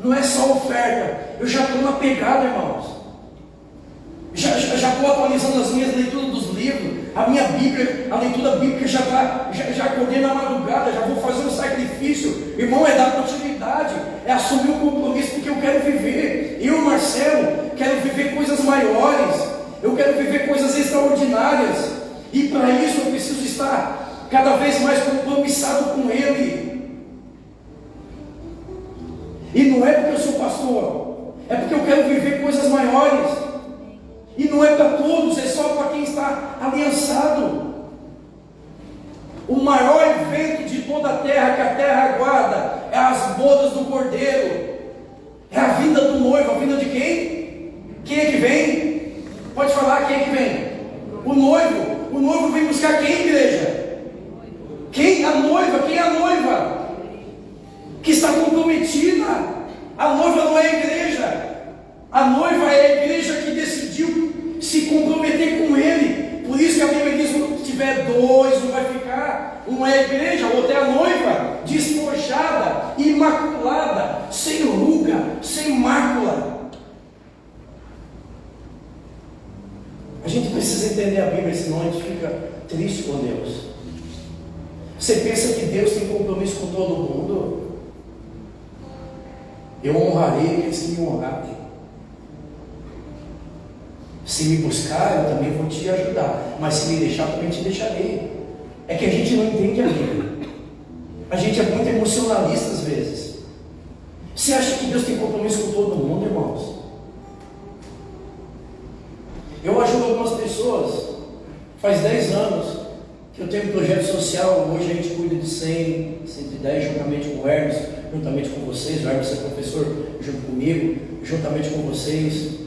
não é só oferta. Eu já estou na pegada, irmãos. Já estou atualizando as minhas leituras dos livros. A minha Bíblia, a leitura bíblica já acordei na madrugada, já vou fazer um sacrifício. Irmão, é dar continuidade, é assumir um compromisso, porque eu quero viver. Eu, Marcelo, quero viver coisas maiores. Eu quero viver coisas extraordinárias. E para isso eu preciso estar cada vez mais compromissado com Ele. E não é porque eu sou pastor, é porque eu quero viver coisas maiores. E não é para todos, é só para quem está aliançado. O maior evento de toda a terra, que a terra aguarda, é as bodas do Cordeiro. É a vinda do noivo. A vinda de quem? Quem é que vem? Pode falar, quem é que vem? O noivo. O noivo vem buscar quem, igreja? Quem? A noiva. Quem é a noiva? Que está comprometida. A noiva não é a igreja. A noiva é a igreja que decidiu se comprometer com Ele. Por isso que a Bíblia diz: se tiver dois, não vai ficar. Um é a igreja, o outro é a noiva, despojada, imaculada, sem ruga, sem mácula. A gente precisa entender a Bíblia, senão a gente fica triste com Deus. Você pensa que Deus tem compromisso com todo mundo? Eu honrarei aqueles que me honrarem. Se me buscar, eu também vou te ajudar. Mas se me deixar, eu também te deixarei. É que a gente não entende a Bíblia. A gente é muito emocionalista às vezes. Você acha que Deus tem compromisso com todo mundo, irmãos? Eu ajudo algumas pessoas. Faz 10 anos que eu tenho um projeto social. Hoje a gente cuida de 100, 110, juntamente com o Hermes, juntamente com vocês. O Hermes é professor junto comigo, juntamente com vocês.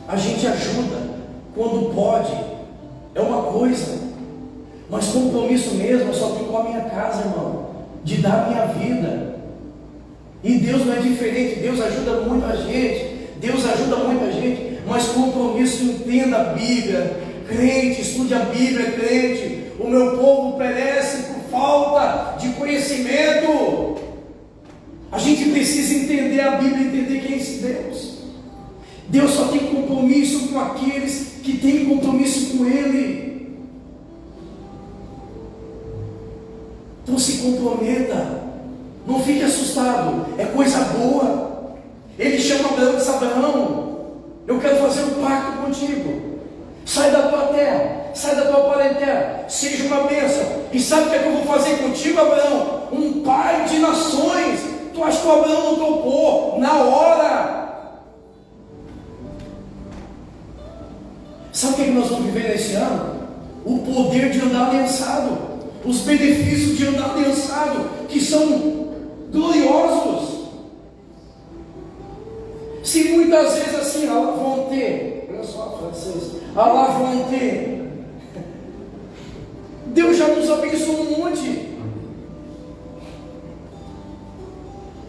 A gente ajuda quando pode, é uma coisa, mas compromisso mesmo eu só tenho com a minha casa, irmão, de dar a minha vida. E Deus não é diferente. Deus ajuda muita gente, Deus ajuda muita gente. mas compromisso, entenda a Bíblia, crente, estude a Bíblia, crente. O meu povo perece por falta de conhecimento. A gente precisa entender a Bíblia, entender quem é esse Deus. Deus só tem compromisso com aqueles que têm compromisso com Ele. Então se comprometa, não fique assustado, é coisa boa. Ele chama Abraão e diz: Abraão, eu quero fazer um pacto contigo. Sai da tua terra, sai da tua parentela, seja uma bênção. E sabe o que é que eu vou fazer contigo, Abraão? Um pai de nações. Tu acha que o Abraão não topou na hora? Sabe o que é que nós vamos viver nesse ano? O poder de andar aliançado, os benefícios de andar aliançado, que são gloriosos. Se muitas vezes assim, à la volonté, olha só, francês, à la volonté, Deus já nos abençoou um monte.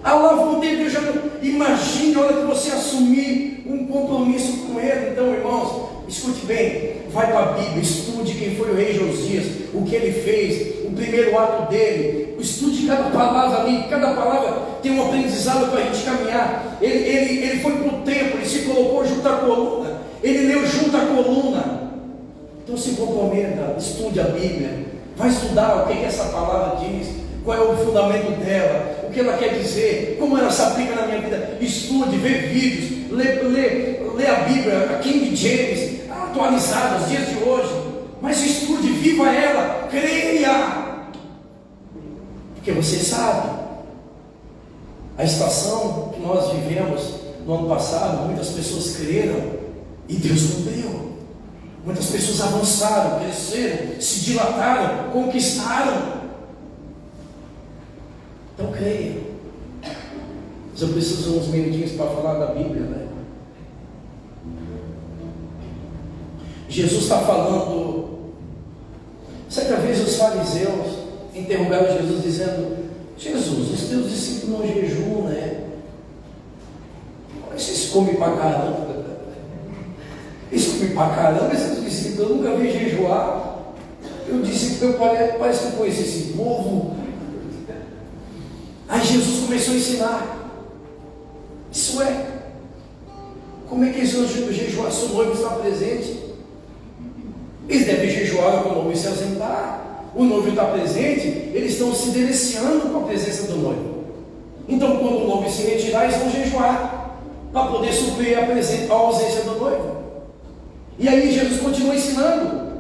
À la volonté, Deus já nos... Imagine a hora que você assumir um compromisso com Ele. Então, irmãos, escute bem, vai para a Bíblia, estude quem foi o rei Josias, o que ele fez, o primeiro ato dele, estude cada palavra ali, cada palavra tem um aprendizado para a gente caminhar. Ele foi para o templo, ele se colocou junto à coluna, ele leu junto à coluna. Então se comprometa, estude a Bíblia, vai estudar o que essa palavra diz, qual é o fundamento dela, o que ela quer dizer, como ela se aplica na minha vida. Estude, vê vídeos, lê a Bíblia, a King James, atualizada aos dias de hoje, mas estude, viva ela, creia, porque você sabe, a estação que nós vivemos no ano passado, muitas pessoas creram e Deus cumpriu. Muitas pessoas avançaram, cresceram, se dilataram, conquistaram. Então creia. Mas eu preciso de uns minutinhos para falar da Bíblia, né? Jesus está falando. Certa vez os fariseus interrogaram Jesus dizendo: Jesus, os teus discípulos não jejuam, né? Esses comem pra caramba. Eles comem pra caramba, esses discípulos, eu nunca vi jejuar. Eu disse que parece que eu conheci esse povo. Aí Jesus começou a ensinar. Isso é. Como é que eles vão jejuar se o noivo está presente? Eles devem jejuar quando o noivo se ausentar. O noivo está presente, eles estão se deliciando com a presença do noivo. Então, quando o noivo se retirar, eles vão jejuar para poder suprir a ausência do noivo. E aí Jesus continua ensinando: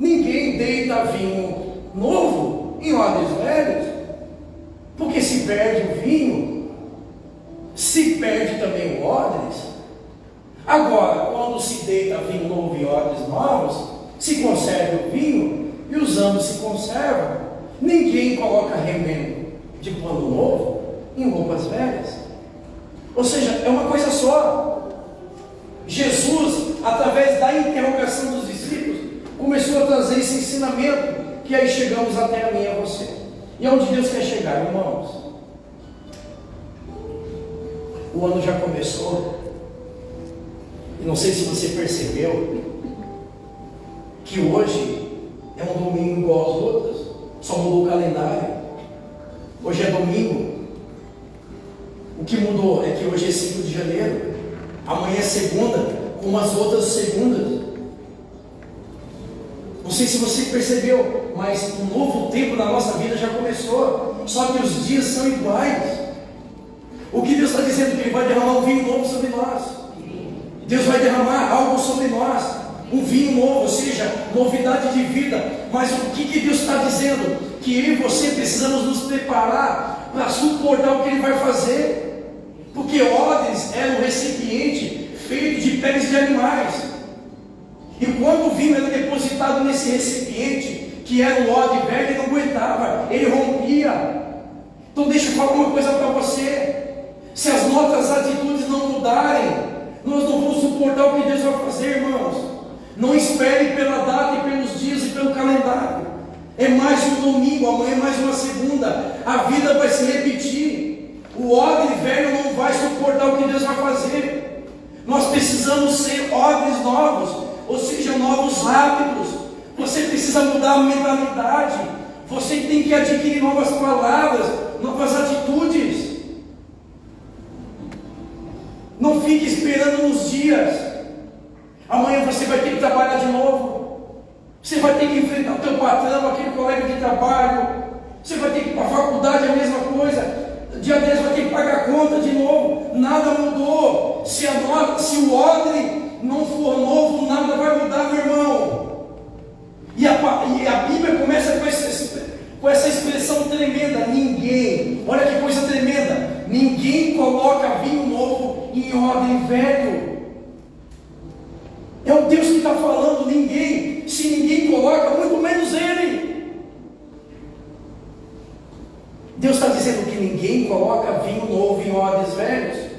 ninguém deita vinho novo em odres velhos, porque se perde o vinho, se perde também o odres. Agora, quando se deita vinho novo em odres novos, se conserva o vinho e os ambos se conservam. Ninguém coloca remendo de pano novo em roupas velhas. Ou seja, é uma coisa só. Jesus, através da interrogação dos discípulos, começou a trazer esse ensinamento, que aí chegamos até a mim e a você. E aonde Deus quer chegar, irmãos? O ano já começou, e não sei se você percebeu que hoje é um domingo igual aos outros, só mudou o calendário. Hoje é domingo. O que mudou é que hoje é 5 de janeiro, amanhã é segunda, como as outras segundas. Não sei se você percebeu, mas um novo tempo na nossa vida já começou, só que os dias são iguais. O que Deus está dizendo? Que Ele vai derramar um vinho novo sobre nós. Deus vai derramar algo sobre nós, um vinho novo, ou seja, novidade de vida. Mas o que Deus está dizendo? Que eu e você precisamos nos preparar para suportar o que Ele vai fazer. Porque odres era um recipiente feito de peles de animais. E quando o vinho era depositado nesse recipiente, que era um odre velho, ele não aguentava, ele rompia. Então deixa eu falar uma coisa para você: se as nossas atitudes não mudarem, nós não vamos suportar o que Deus vai fazer, irmãos. Não espere pela data e pelos dias e pelo calendário. É mais um domingo, amanhã é mais uma segunda. A vida vai se repetir. O odre velho não vai suportar o que Deus vai fazer. Nós precisamos ser odres novos, ou seja, novos hábitos. Você precisa mudar a mentalidade. Você tem que adquirir novas palavras, novas atitudes. Não fique esperando nos dias. Amanhã você vai ter que trabalhar de novo. Você vai ter que enfrentar o teu patrão, aquele colega de trabalho. Você vai ter que ir para a faculdade, a mesma coisa. Dia 10 vai ter que pagar a conta de novo. Nada mudou. Se o odre não for novo, nada vai mudar, meu irmão. E a Bíblia começa com essa expressão tremenda: ninguém, olha que coisa tremenda, ninguém coloca vinho novo em odre velho. É o Deus que está falando, ninguém. Se ninguém coloca, muito menos Ele. Deus está dizendo que ninguém coloca vinho novo em odres velhos.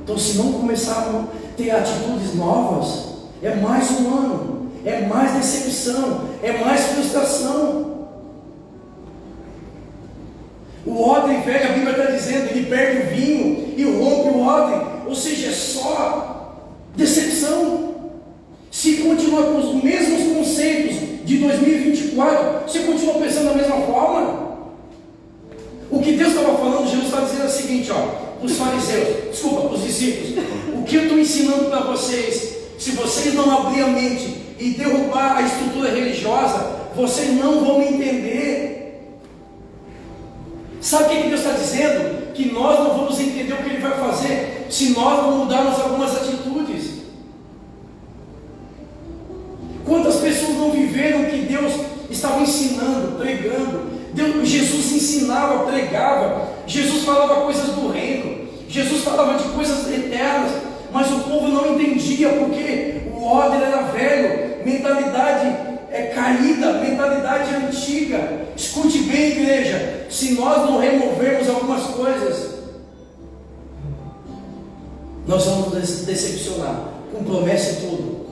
Então, se não começar a ter atitudes novas, é mais um ano, é mais decepção, é mais frustração. O odre velho, a Bíblia está dizendo, ele perde o vinho e rompe o odre, ou seja, é só decepção. Se continuar com os mesmos conceitos de 2024, você continua pensando da mesma forma? O que Deus estava falando, Jesus está dizendo o seguinte, para os fariseus, para os discípulos: o que eu estou ensinando para vocês, se vocês não abrirem a mente e derrubar a estrutura religiosa, vocês não vão me entender. Sabe o que Deus está dizendo? Que nós não vamos entender o que Ele vai fazer se nós não mudarmos algumas atitudes. Quantas pessoas não viveram o que Deus estava ensinando, pregando? Jesus ensinava, pregava, Jesus falava coisas do reino, Jesus falava de coisas eternas, mas o povo não entendia, porque o odre era velho, mentalidade caída, mentalidade antiga. Escute bem, igreja, se nós não removermos algumas coisas, nós vamos nos decepcionar, com promessa e tudo.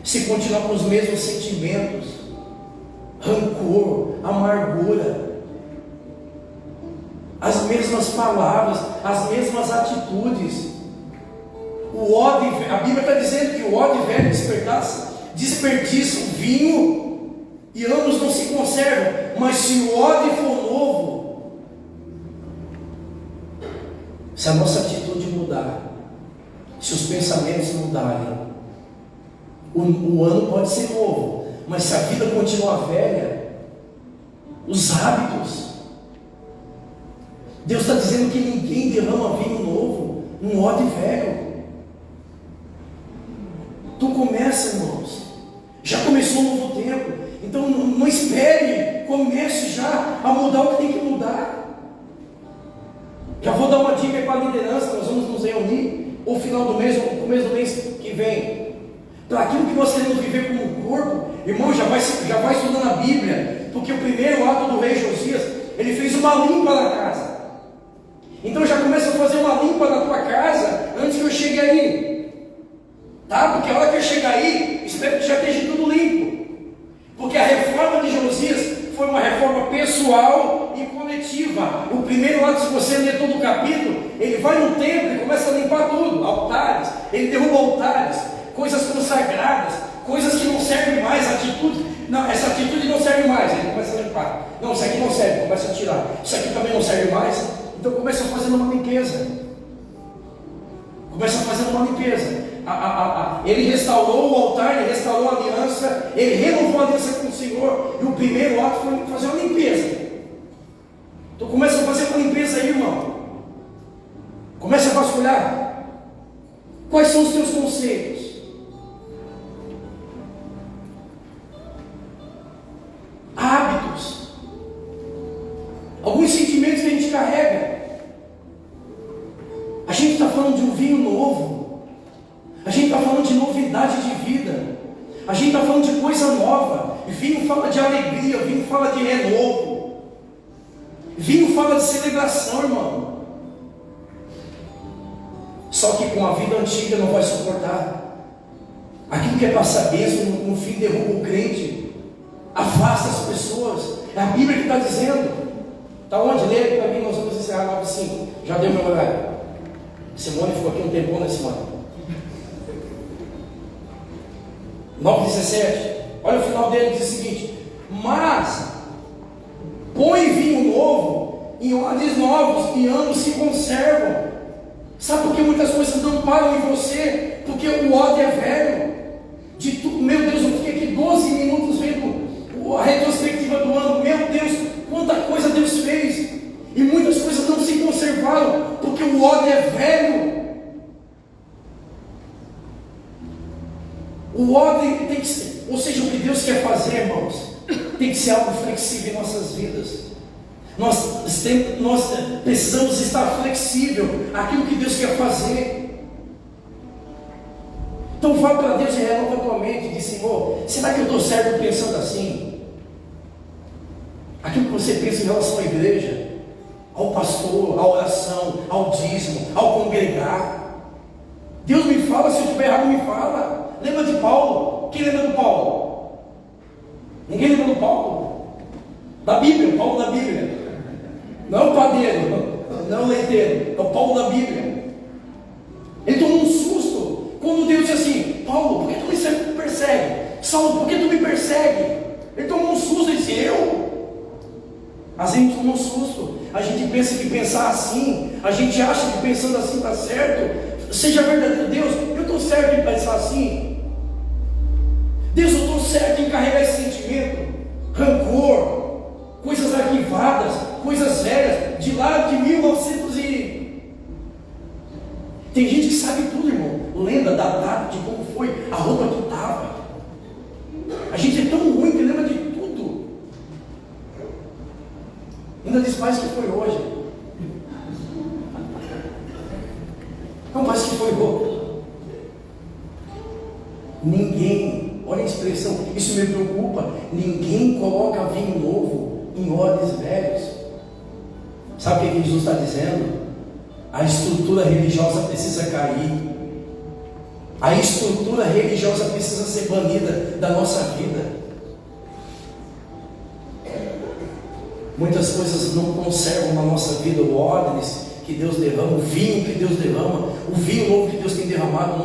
Se continuar com os mesmos sentimentos, rancor, amargura, as mesmas palavras, as mesmas atitudes, o odre, a Bíblia está dizendo que o odre velho desperdiça o vinho e ambos não se conservam. Mas se o odre for novo, se a nossa atitude mudar, se os pensamentos mudarem, o ano pode ser novo, mas se a vida continuar velha, os hábitos, Deus está dizendo que ninguém derrama vinho novo num odre velho. Tu começa, irmãos, já começou um novo tempo, então não espere, comece já a mudar o que tem que mudar. Já vou dar uma dica para a liderança: nós vamos nos reunir ou final do mês, ou começo do mês que vem, para aquilo que nós queremos viver como corpo. Irmão, já vai estudando a Bíblia, porque o primeiro ato do rei Josias, ele fez uma limpa na casa. Então já começa a fazer uma limpa na tua casa antes que eu chegue aí, tá? Porque a hora que eu chegar aí, espero que já esteja tudo limpo, porque a reforma de Josias foi uma reforma pessoal e coletiva. O primeiro ato, se você ler todo o capítulo, ele vai no templo e começa a limpar tudo, altares, ele derruba altares, coisas consagradas, coisas que não servem mais, atitude, não, essa atitude não serve mais, ele começa a limpar. Não, isso aqui não serve, começa a tirar. Isso aqui também não serve mais, então começa fazendo uma limpeza. Começa fazendo uma limpeza. Ele restaurou o altar, ele restaurou a aliança, ele renovou a aliança com o Senhor, e o primeiro ato foi fazer uma limpeza. Então começa a fazer uma limpeza aí, irmão. Começa a vasculhar. Quais são os teus conceitos? Hábitos, alguns sentimentos que a gente carrega. A gente está falando de um vinho novo, a gente está falando de novidade de vida, a gente está falando de coisa nova. Vinho fala de alegria, vinho fala de renovo, vinho fala de celebração, irmão. Só que com a vida antiga não vai suportar. Aquilo que é passar bênção, no fim derruba o crente, afasta as pessoas. É a Bíblia que está dizendo. Está onde? Lê para mim, nós vamos encerrar 9:5. Já deu meu horário. Simone ficou aqui um tempão, né, Simone? 9,17. Olha o final dele, diz o seguinte: mas põe vinho novo em odres novos e ambos se conservam. Sabe por que muitas coisas não param em você? Porque o odre é velho. Meu Deus, eu fiquei aqui 12 minutos vendo a retrospectiva do ano. Meu Deus, quanta coisa Deus fez. E muitas coisas não se conservaram, porque o odre é velho. O odre tem que ser, ou seja, o que Deus quer fazer, irmãos, tem que ser algo flexível em nossas vidas. Nós precisamos estar flexível àquilo que Deus quer fazer. Então fala para Deus e renova a tua mente. Diz: Senhor, será que eu estou certo pensando assim? Aquilo que você pensa em relação à igreja, ao pastor, à oração, ao dízimo, ao congregar. Deus me fala, se eu estiver errado, me fala. Lembra de Paulo? Quem lembra do Paulo? Ninguém lembra do Paulo? Da Bíblia, Paulo da Bíblia. Não o padeiro, não o leiteiro, é o Paulo da Bíblia. Ele tomou um susto quando Deus disse assim: Paulo, por que tu me persegue? Saulo, por que tu me persegue? Ele tomou um susto e disse: eu? Às vezes a gente toma um susto. A gente pensa que pensar assim, a gente acha que pensando assim está certo. Seja verdadeiro. Deus, eu estou certo em pensar assim? Deus, eu estou certo em carregar esse sentimento, rancor, coisas arquivadas, coisas velhas, de lá de 1900 e... Tem gente que sabe tudo, irmão. Lembra da data, de como foi, a roupa que estava. A gente é tão ruim que lembra de tudo. Ainda diz: mais que foi hoje. Não, mais que foi hoje. Ninguém, olha a expressão, isso me preocupa. Ninguém coloca vinho novo em odres velhos. Sabe o que Jesus está dizendo? A estrutura religiosa precisa cair. A estrutura religiosa precisa ser banida da nossa vida. Muitas coisas não conservam na nossa vida o odres que Deus derrama, o vinho que Deus derrama, o vinho novo que Deus tem derramado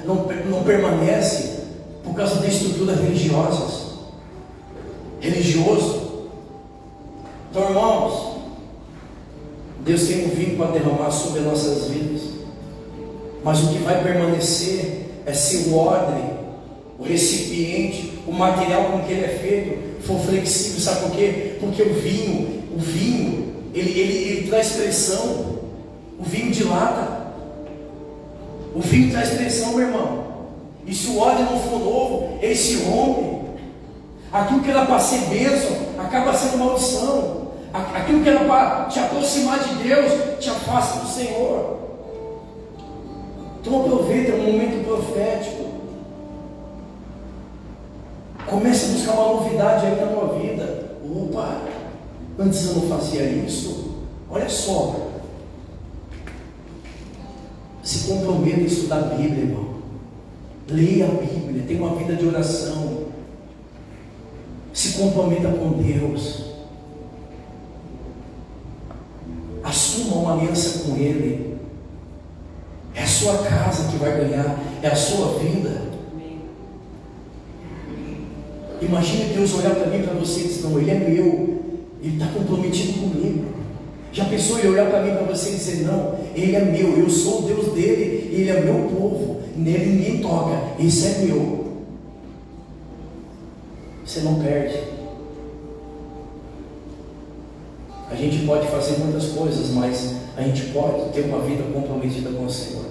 não permanece por causa da estrutura religioso. Então, irmãos, Deus tem um vinho para derramar sobre as nossas vidas, mas o que vai permanecer é se o odre, o recipiente, o material com que ele é feito for flexível. Sabe por quê? Porque o vinho ele traz pressão. O vinho dilata. O vinho traz pressão, meu irmão. E se o odre não for novo, ele se rompe. Aquilo que era para ser bênção acaba sendo maldição. Aquilo que era para te aproximar de Deus te afasta do Senhor. Então aproveita, é um momento profético. Comece a buscar uma novidade aí na tua vida. Opa, antes eu não fazia isso. Olha só. Se comprometa a estudar a Bíblia, irmão. Leia a Bíblia, tenha uma vida de oração. Se comprometa com Deus. Assuma uma aliança com Ele. É a sua casa que vai ganhar, é a sua vida. Imagine Deus olhar para mim e para você e dizer: não, Ele é meu, Ele está comprometido comigo. Já pensou em olhar para mim e para você e dizer: não, Ele é meu, eu sou o Deus dele, Ele é meu povo, nele ninguém toca, esse é meu. Você não perde. A gente pode fazer muitas coisas, mas a gente pode ter uma vida comprometida com o Senhor.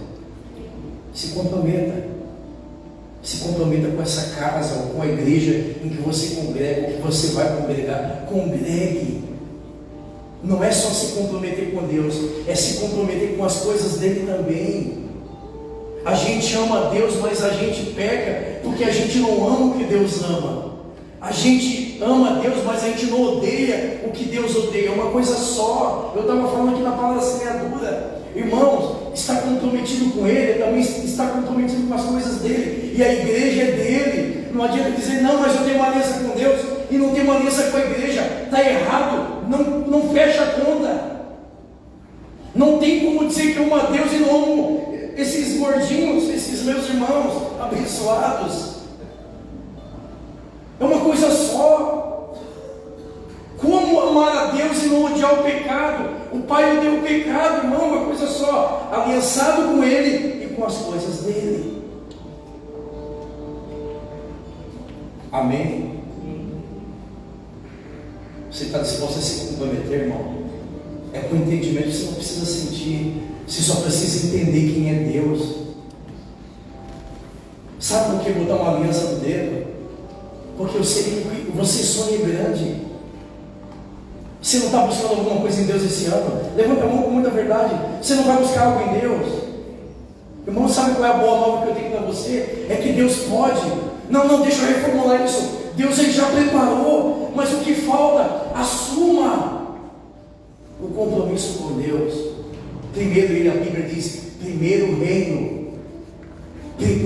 Se comprometa. Se comprometa com essa casa, ou com a igreja em que você congrega, ou que você vai congregar. Congregue. Não é só se comprometer com Deus, é se comprometer com as coisas dele também. A gente ama a Deus, mas a gente peca porque a gente não ama o que Deus ama. A gente ama a Deus, mas a gente não odeia o que Deus odeia. É uma coisa só. Eu estava falando aqui na palavra semeadura. Irmãos, está comprometido com Ele, também está comprometido com as coisas dele. E a igreja é dele. Não adianta dizer: não, mas eu tenho uma aliança com Deus e não tenho uma aliança com a igreja. Está errado. Não fecha a conta. Não tem como dizer que eu amo a Deus e não amo esses gordinhos, esses meus irmãos abençoados. É uma coisa só. Como amar a Deus e não odiar o pecado? O Pai odeia o pecado, irmão, uma coisa só. Aliançado com Ele e com as coisas dele. Amém? Você está disposto a se comprometer, irmão? É com entendimento, você não precisa sentir, você só precisa entender quem é Deus. Sabe por que mudar uma aliança no dedo? Porque eu sei que você sonha grande. Você não está buscando alguma coisa em Deus esse ano? Levanta a mão com muita verdade. Você não vai buscar algo em Deus? Irmão, sabe qual é a boa nova que eu tenho para você? É que Deus pode. Não, deixa eu reformular isso. Deus ele já preparou, mas o que falta? Assuma o compromisso com Deus. Primeiro ele, a Bíblia diz, primeiro o reino,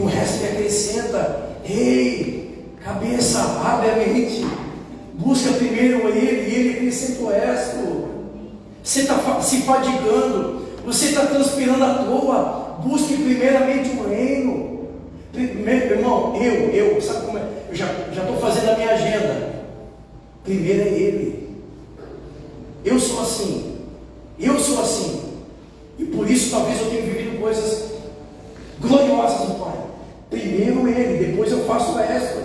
o resto ele acrescenta. Ei, cabeça, abre a mente, busca primeiro ele, e ele acrescenta o resto. Você está se fadigando, você está transpirando à toa. Busque primeiramente o reino. Primeiro, irmão, eu, sabe como é? Eu já estou fazendo a minha agenda. Primeiro é Ele. Eu sou assim. E por isso talvez eu tenha vivido coisas gloriosas no Pai. Primeiro Ele, depois eu faço o resto.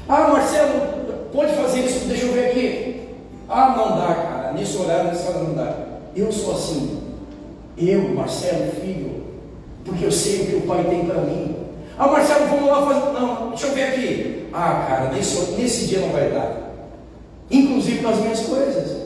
Ah, Marcelo, pode fazer isso? Deixa eu ver aqui. Ah, não dá, cara. Nesse horário, nessa hora não dá. Eu sou assim. Eu, Marcelo, filho. Porque eu sei o que o Pai tem para mim. Ah, Marcelo, vamos lá fazer. Não, deixa eu ver aqui. Ah, cara, nesse dia não vai dar. Inclusive para as minhas coisas.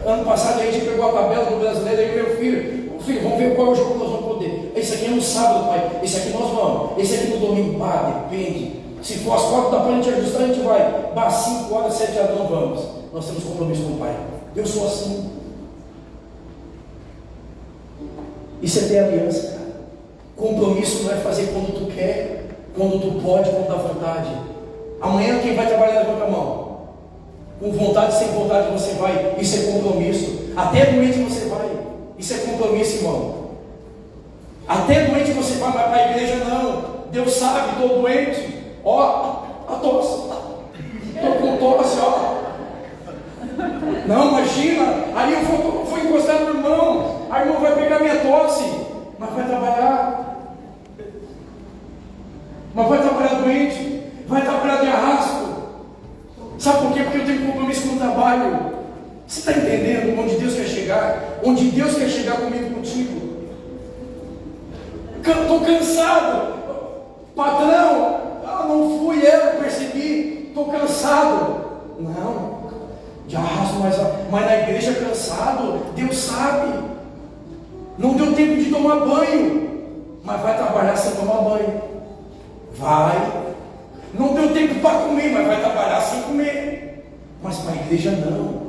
Ano passado a gente pegou a tabela do brasileiro e meu filho, vamos ver qual é o jogo que nós vamos poder. Esse aqui é no sábado, pai. Esse aqui nós vamos. Esse aqui no domingo. Depende. Se for às 4 da manhã, a gente ajustar, a gente vai. 5 horas, 7 horas, não vamos. Nós temos compromisso com o Pai. Eu sou assim. Isso é ter aliança, cara. Compromisso não é fazer quando tu quer, quando tu pode, quando dá vontade. Amanhã quem vai trabalhar, levanta a mão. Com vontade, sem vontade você vai. Isso é compromisso. Até doente você vai. Isso é compromisso, irmão. Até doente você vai, mas para a igreja não. Deus sabe, estou doente. Ó, a tosse. Estou com tosse, ó. Não, imagina. Aí eu vou encostar no irmão. A irmã vai pegar minha tosse, mas vai trabalhar. Mas vai trabalhar doente. Vai trabalhar de arrasto. Sabe por quê? Porque eu tenho compromisso com o trabalho. Você está entendendo onde Deus quer chegar? Onde Deus quer chegar comigo, contigo? Estou cansado. Patrão, não fui eu, percebi. Estou cansado. Não. De arrasto, mas na igreja cansado. Deus sabe. Não deu tempo de tomar banho. Mas vai trabalhar sem tomar banho. Vai. Não deu tempo para comer, mas vai trabalhar sem comer. Mas para a igreja não.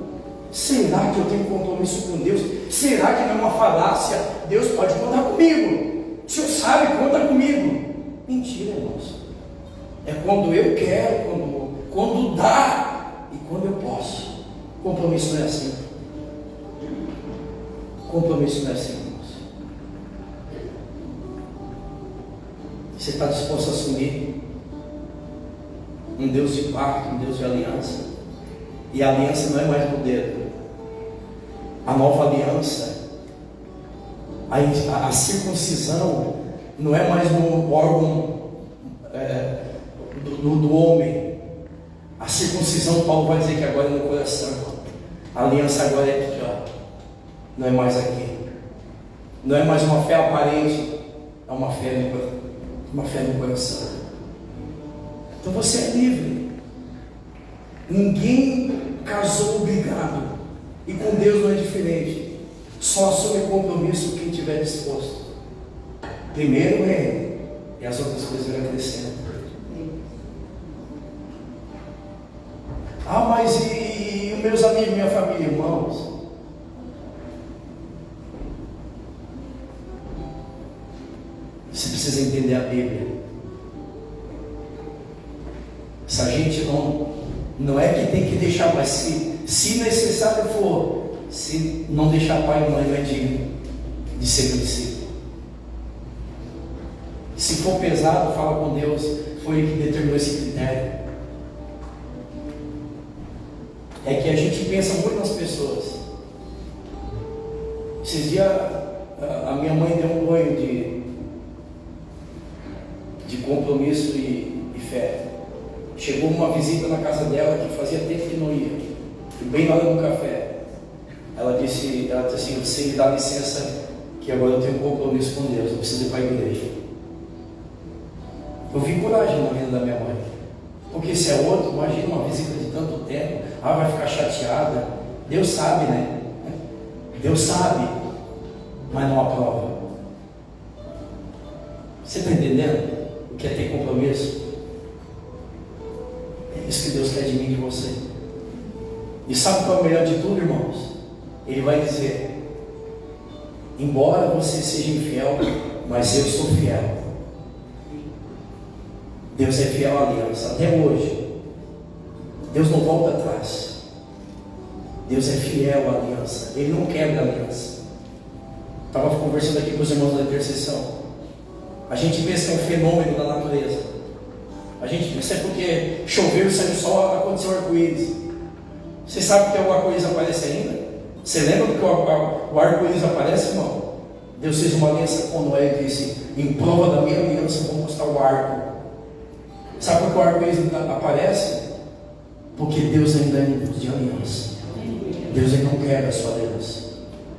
Será que eu tenho compromisso com Deus? Será que não é uma falácia? Deus pode contar comigo. O Senhor sabe, conta comigo. Mentira, irmãos. É quando eu quero, quando dá e quando eu posso. Compromisso não é assim. Compromisso não é assim, irmãos. Você está disposto a assumir um Deus de pacto, um Deus de aliança? E a aliança não é mais no dedo. A nova aliança, a circuncisão, não é mais no órgão do homem. A circuncisão, Paulo vai dizer que agora é no coração. A aliança agora é aqui, ó. Não é mais aqui. Não é mais uma fé aparente. É uma fé no coração. Então você é livre. Ninguém casou obrigado. E com Deus não é diferente. Só assume compromisso quem estiver disposto. Primeiro é Ele. E as outras coisas vão crescendo. Ah, mas e meus amigos, minha família, irmãos? Você precisa entender a Bíblia. Se a gente não é que tem que deixar, mas se necessário for, se não deixar pai e mãe, não é digno de ser meu discípulo. Se for pesado, fala com Deus, foi Ele que determinou esse critério. É que a gente pensa muito nas pessoas. Esses dias a minha mãe deu um banho de compromisso e fé. Chegou uma visita na casa dela que fazia tempo que não ia, e bem na hora do café. Ela disse assim: você me dá licença, que agora eu tenho um compromisso com Deus, eu preciso ir para a igreja. Eu vi coragem na vida da minha mãe, porque se é outro, imagina uma visita de tanto tempo, vai ficar chateada. Deus sabe, né? Deus sabe, mas não aprova. Você está entendendo o que é ter compromisso? É isso que Deus quer de mim e de você. E sabe qual é o melhor de tudo, irmãos? Ele vai dizer: embora você seja infiel, mas eu sou fiel. Deus é fiel à aliança, até hoje. Deus não volta atrás. Deus é fiel à aliança, Ele não quebra a aliança. Estava conversando aqui com os irmãos da intercessão. A gente pensa que é um fenômeno da natureza. A gente pensa é porque choveu, saiu sol, aconteceu arco-íris. Você sabe que o arco-íris aparece ainda? Você lembra que o arco-íris aparece, irmão? Deus fez uma aliança com Noé e disse: em prova da minha aliança vou mostrar o arco. Sabe por que o arco-íris aparece? Porque Deus ainda é Deus de aliança. Deus ainda não quer a sua aliança.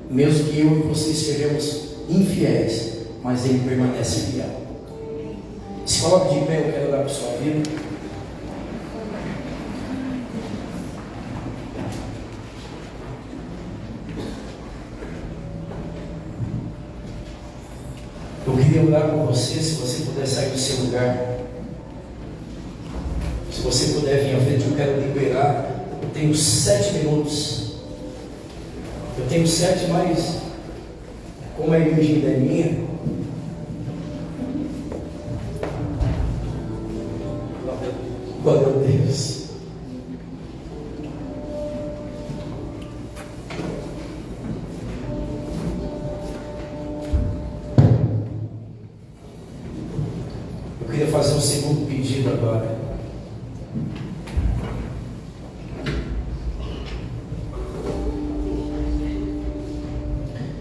Mesmo que eu e você sejamos infiéis, mas Ele permanece fiel. Se coloque de pé, eu quero orar por sua vida. Eu queria orar com você, se você puder sair do seu lugar. Se você puder vir à frente, eu quero liberar. Eu tenho 7 minutos. Eu tenho 7, mas como a igreja ainda é minha, glória a Deus. Eu queria fazer um segundo pedido agora.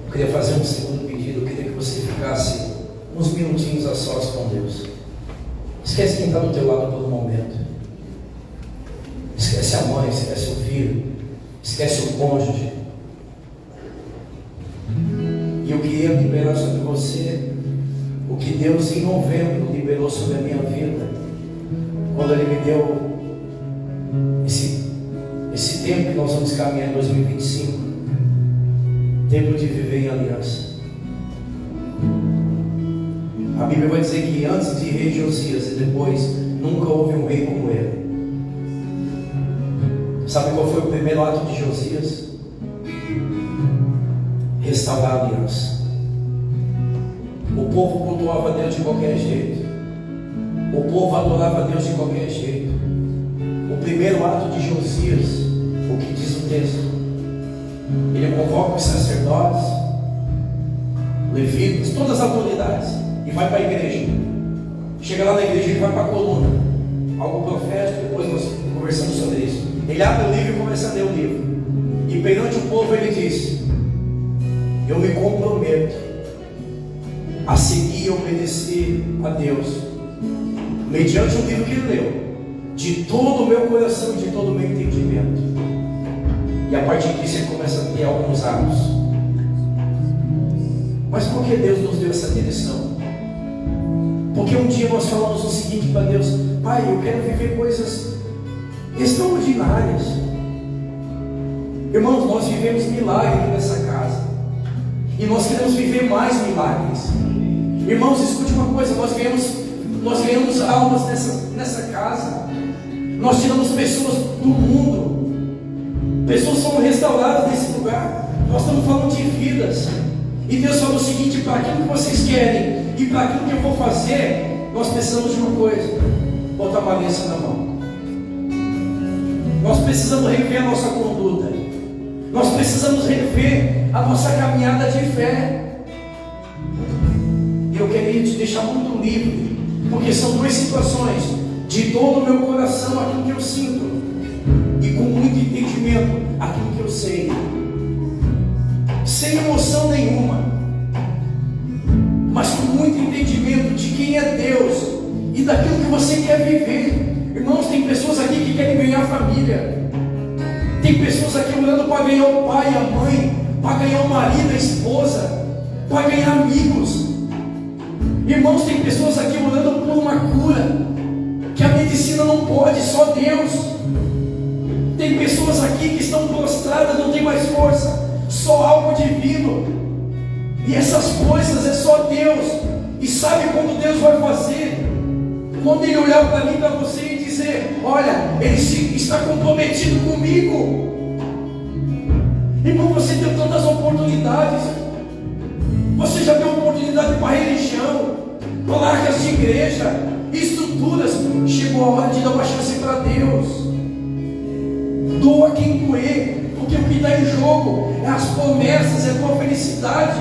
Eu queria fazer um segundo pedido. Eu queria que você ficasse uns minutinhos a sós com Deus. Esquece quem está do teu lado todo momento. Esquece a mãe, esquece o filho, esquece o cônjuge. E eu queria liberar sobre você o que Deus em novembro liberou sobre a minha vida, quando Ele me deu esse tempo que nós vamos caminhar em 2025, tempo de viver em aliança. A Bíblia vai dizer que antes de rei Josias e depois, nunca houve um rei como ele. Sabe qual foi o primeiro ato de Josias? Restaurar a aliança. O povo cultuava Deus de qualquer jeito. O povo adorava Deus de qualquer jeito. O primeiro ato de Josias, o que diz o texto? Ele convoca os sacerdotes, levitas, todas as autoridades, e vai para a igreja. Chega lá na igreja, ele vai para a coluna, algo profético. Depois nós conversamos sobre isso. Ele abre o livro e começa a ler o livro, e perante o povo ele diz: eu me comprometo a seguir e obedecer a Deus, mediante o livro que ele leu, de todo o meu coração e de todo o meu entendimento. E a partir disso ele começa a ter alguns atos. Mas por que Deus nos deu essa direção? Porque um dia nós falamos o seguinte para Deus: Pai, eu quero viver coisas extraordinárias. Irmãos, nós vivemos milagres nessa casa, e nós queremos viver mais milagres. Irmãos, escute uma coisa: nós ganhamos almas nessa casa. Nós tiramos pessoas do mundo. Pessoas foram restauradas nesse lugar. Nós estamos falando de vidas. E Deus falou o seguinte: para aquilo que vocês querem e para aquilo que eu vou fazer, nós precisamos de uma coisa: botar uma aliança na mão. Nós precisamos rever a nossa conduta. Nós precisamos rever a nossa caminhada de fé. E eu queria te deixar muito livre, porque são duas situações: de todo o meu coração aquilo que eu sinto, e com muito entendimento aquilo que eu sei, sem emoção nenhuma, mas com muito entendimento de quem é Deus e daquilo que você quer viver. Irmãos, tem pessoas aqui que querem ganhar família, tem pessoas aqui orando para ganhar o pai e a mãe, para ganhar o marido, a esposa, para ganhar amigos. Irmãos, tem pessoas aqui orando por uma cura que a medicina não pode, só Deus. Tem pessoas aqui que estão prostradas, não tem mais força, só algo divino. E essas coisas é só Deus. E sabe quando Deus vai fazer? Quando Ele olhar para mim, para você e dizer: olha, Ele está comprometido comigo. Irmão, você deu tantas oportunidades. Você já deu oportunidade para religião, placas de igreja, estruturas. Chegou a hora de dar uma chance para Deus. Doa quem doer, porque o que está em jogo é as promessas, é a tua felicidade.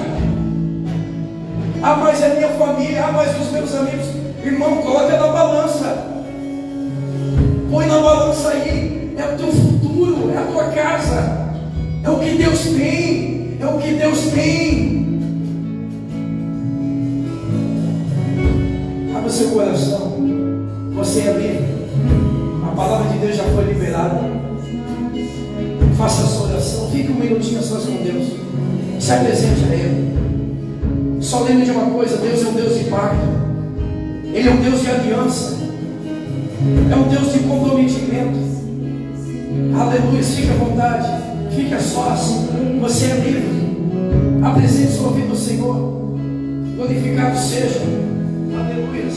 Ah, mas é minha família, ah, mas os meus amigos. Irmão, coloca na balança. Põe na balança aí. É o teu futuro, é a tua casa, é o que Deus tem, é o que Deus tem. Abra o seu coração. Você é livre. A palavra de Deus já foi liberada. Faça a sua oração. Fique um minutinho a sós com Deus. Se apresente a Ele. Só lembre de uma coisa: Deus é um Deus de pacto. Ele é um Deus de aliança. É um Deus de comprometimento. Aleluia. Fique à vontade. Fique a sós. Você é livre. Apresente sua vida ao Senhor. Glorificado seja. Aleluia.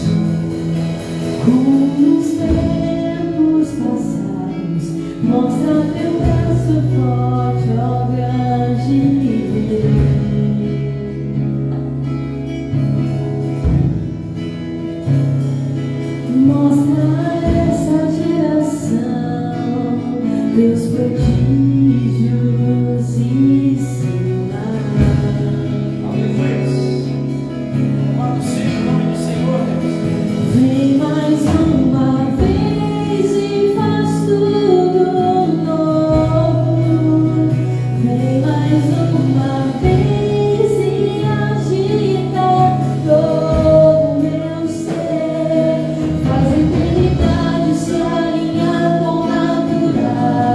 Com os tempos passados, mostra teu braço forte, ó grande Deus. Mostra essa geração teus prodígios e sinais. Aleluia. Amado seja o nome do Senhor, Deus. Vem mais uma vez e faz tudo novo. Vem mais uma vez e agita todo meu ser. Faz a eternidade se alinhar com o natural.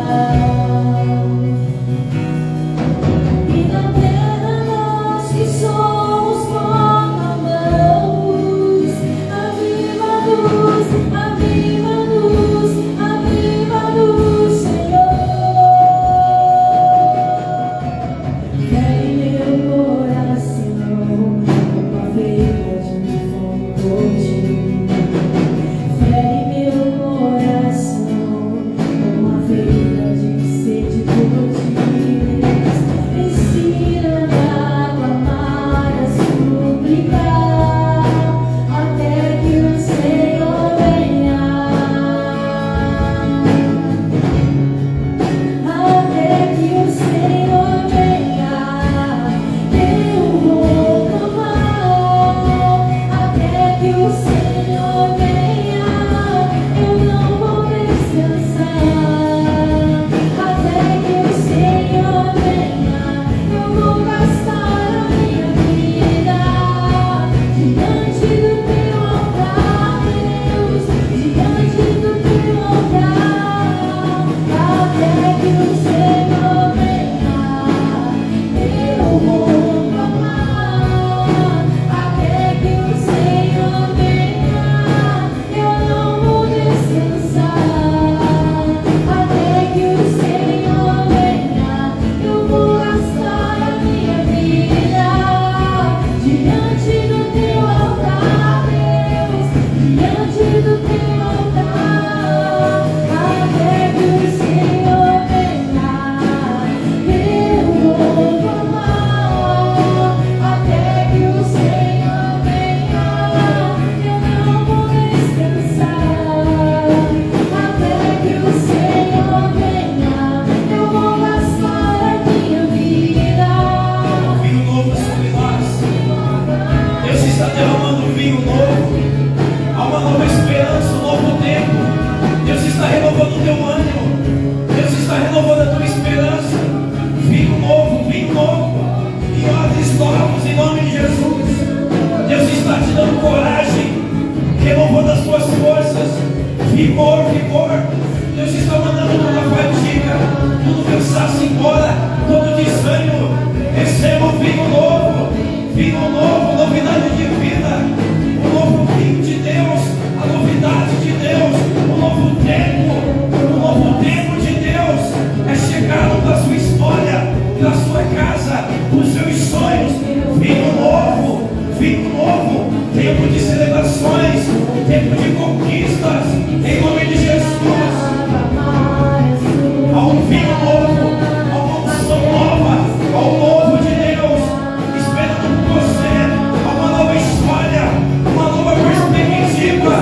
vigor, vigor. Deus está mandando toda a fadiga, todo cansaço embora, todo desânimo. Receba o vinho novo, novidade de vida, o novo vinho de Deus, a novidade de Deus, o novo tempo de Deus é chegado para a sua história, para a sua casa, os seus sonhos. Vinho novo, tempo de celebrações, tempo de conquistas, em nome de Jesus. Há um vinho novo, há uma unção nova, há um novo de Deus esperando por você, há uma nova história, uma nova perspectiva.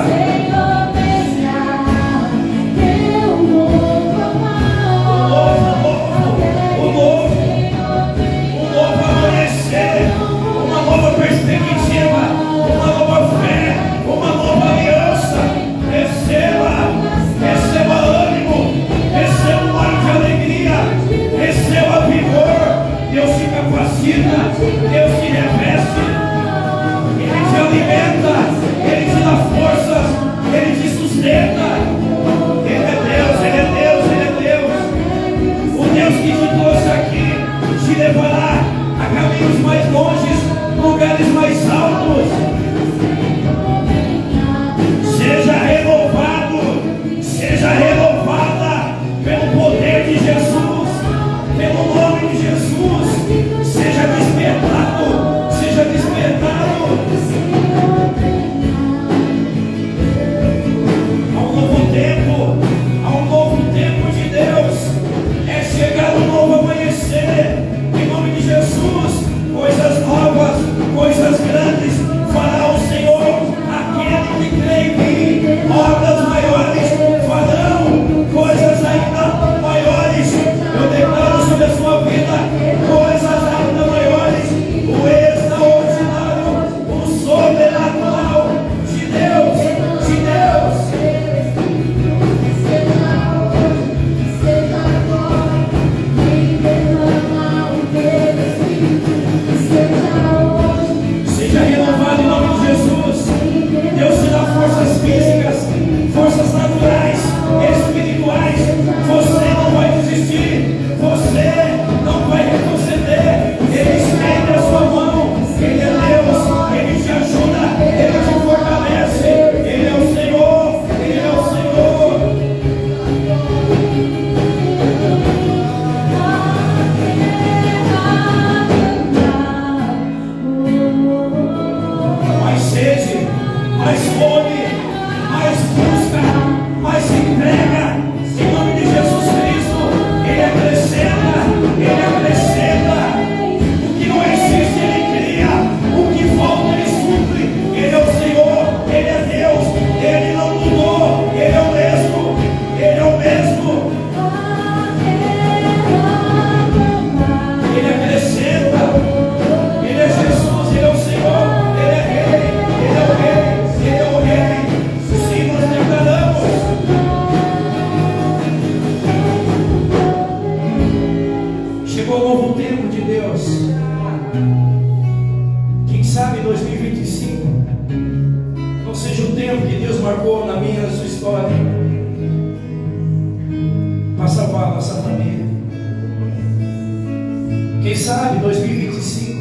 Deus te reveste, Ele te alimenta, Ele te dá forças, Ele te sustenta. Ele é Deus, Ele é Deus, Ele é Deus. O Deus que te trouxe aqui te levará a caminhos mais longes, lugares mais altos. Seja renovado, seja renovada pelo poder de Jesus, pelo nome de Jesus. Seja despertado, seja despertado. Há um novo tempo de Deus. É chegar um novo amanhecer. Em nome de Jesus, coisas novas, coisas grandes fará o Senhor. Aquele que crê em mim, obras maiores farão, coisas ainda maiores. Eu declaro sobre a sua vida coisas ainda maiores, o extraordinário, o sobrenatural de Deus, de Deus. Seja renovado em nome de Jesus. Deus te dá forças físicas, forças naturais, espirituais. Você não vai desistir, você não vai retroceder. Ele estende a sua mão, Ele é Deus, Ele te ajuda, Ele te fortalece. Ele é o Senhor, Ele é o Senhor. Mais sede, mais fome, mais busca, mais entrega, em nome de Jesus Cristo. Ele acrescenta, Ele acrescenta. O que não existe, Ele cria. O que falta, Ele supre. Ele é o Senhor, Ele é Deus. Ele não mudou, Ele é o mesmo. Ele é o mesmo. Ele acrescenta. Ele é Jesus, Ele é o Senhor. Ele é Rei, Ele é o Rei, Ele é o Rei. Sim, nós declaramos. Chegou o novo tempo de Deus. Quem sabe 2025 não seja o tempo que Deus marcou na minha e na sua história para salvar a nossa família. Quem sabe 2025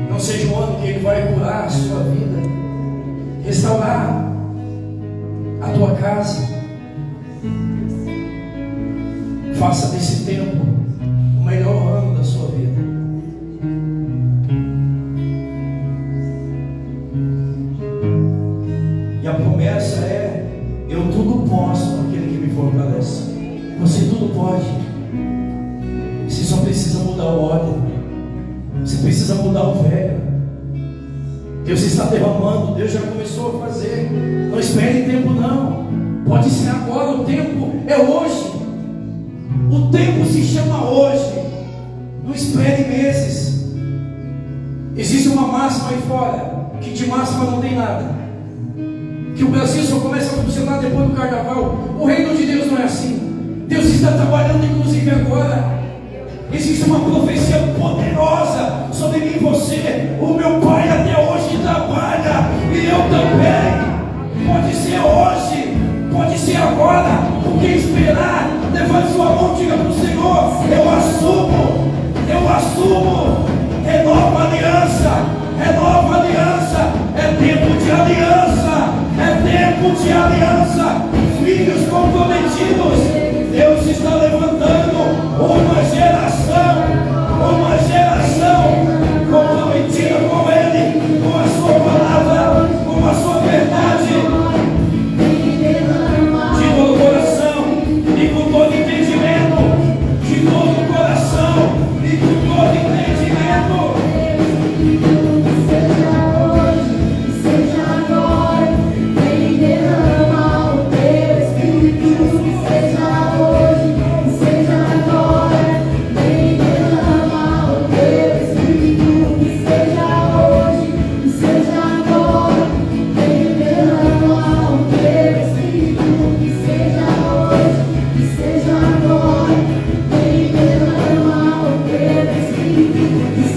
não seja o ano que Ele vai curar a sua vida, restaurar a tua casa. Faça desse tempo o melhor ano da sua vida. E a promessa é: eu tudo posso naquele que me fortalece. Você tudo pode. Você só precisa mudar o óleo. Você precisa mudar o velho. Deus está derramando. Deus já começou a fazer. Não espere tempo não. Pode ser agora. O tempo é hoje. O tempo se chama hoje. Não espere meses. Existe uma máxima aí fora, que de máxima não tem nada, que o Brasil só começa a funcionar depois do carnaval. O reino de Deus não é assim. Deus está trabalhando inclusive agora. Existe uma profecia poderosa sobre mim e você. O meu pai até hoje trabalha, e eu também. pode ser hoje, pode ser agora. Por que esperar? Levante sua mão, diga para o Senhor: eu assumo, renova a aliança, é tempo de aliança, filhos comprometidos. Deus está levantando uma geração comprometida com Ele, com a sua palavra, com a sua verdade, de todo o coração e com todo entendimento, de todo o coração e com todo entendimento. Seja hoje, seja agora, vem derrama o teu Espírito. Seja hoje, seja agora, vem derrama o teu Espírito. Seja hoje, seja agora, vem derrama o teu Espírito. Seja hoje, seja agora, vem derrama o teu Espírito.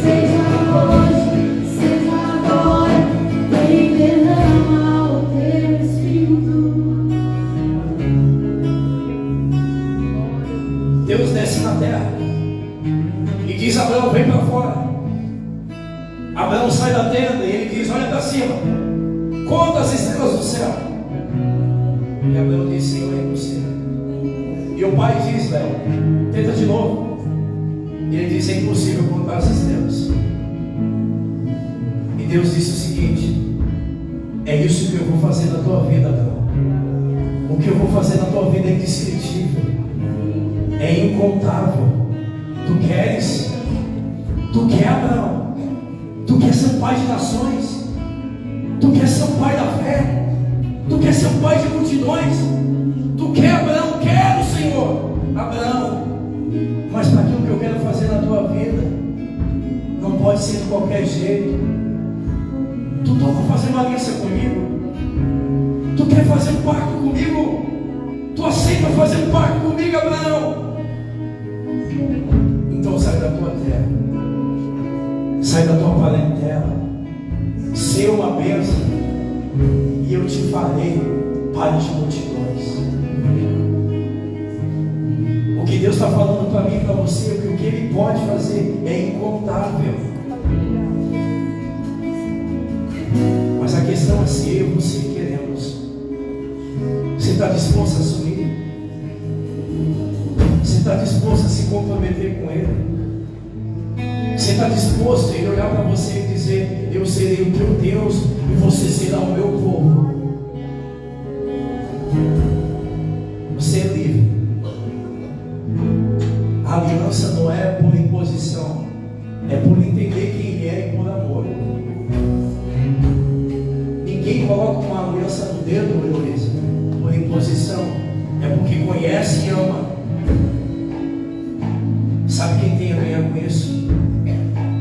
Seja hoje, seja agora, vem derrama o teu Espírito. Deus desce na terra e diz: Abraão, vem para fora. Abraão sai da tenda e ele diz: olha para cima, conta as estrelas do céu. E Abraão diz: Senhor, é impossível. E o pai diz: velho, tenta de novo. E ele diz: é impossível contar as estrelas. E Deus disse o seguinte: é isso que eu vou fazer na tua vida, Abraão. O que eu vou fazer na tua vida é indescritível, é incontável. Tu queres? Tu quer, Abraão? Tu quer ser pai de nações? Tu quer ser um pai da fé? Tu quer ser um pai de multidões? Tu quer, Abraão? Quero, Senhor. Abraão, mas para aquilo que eu quero fazer na tua vida, não pode ser de qualquer jeito. Tu topa fazer uma aliança comigo? Tu quer fazer um pacto comigo? Tu aceita fazer um pacto comigo, Abraão? Então sai da tua terra, sai da tua parentela, ser uma bênção, e eu te farei pai de multidões. O que Deus está falando para mim e para você, o que Ele pode fazer é incontável. Mas a questão é se eu e você queremos. Você está disposto a assumir? Você está disposto a se comprometer com Ele? Você está disposto a Ele olhar para você e dizer: eu serei o teu Deus e você será o meu povo? Você é livre. A aliança não é por imposição, é por entender quem Ele é e por amor. Ninguém coloca uma aliança no dedo, Heloísa, por imposição. É porque conhece e ama. Sabe quem tem a ganhar com isso?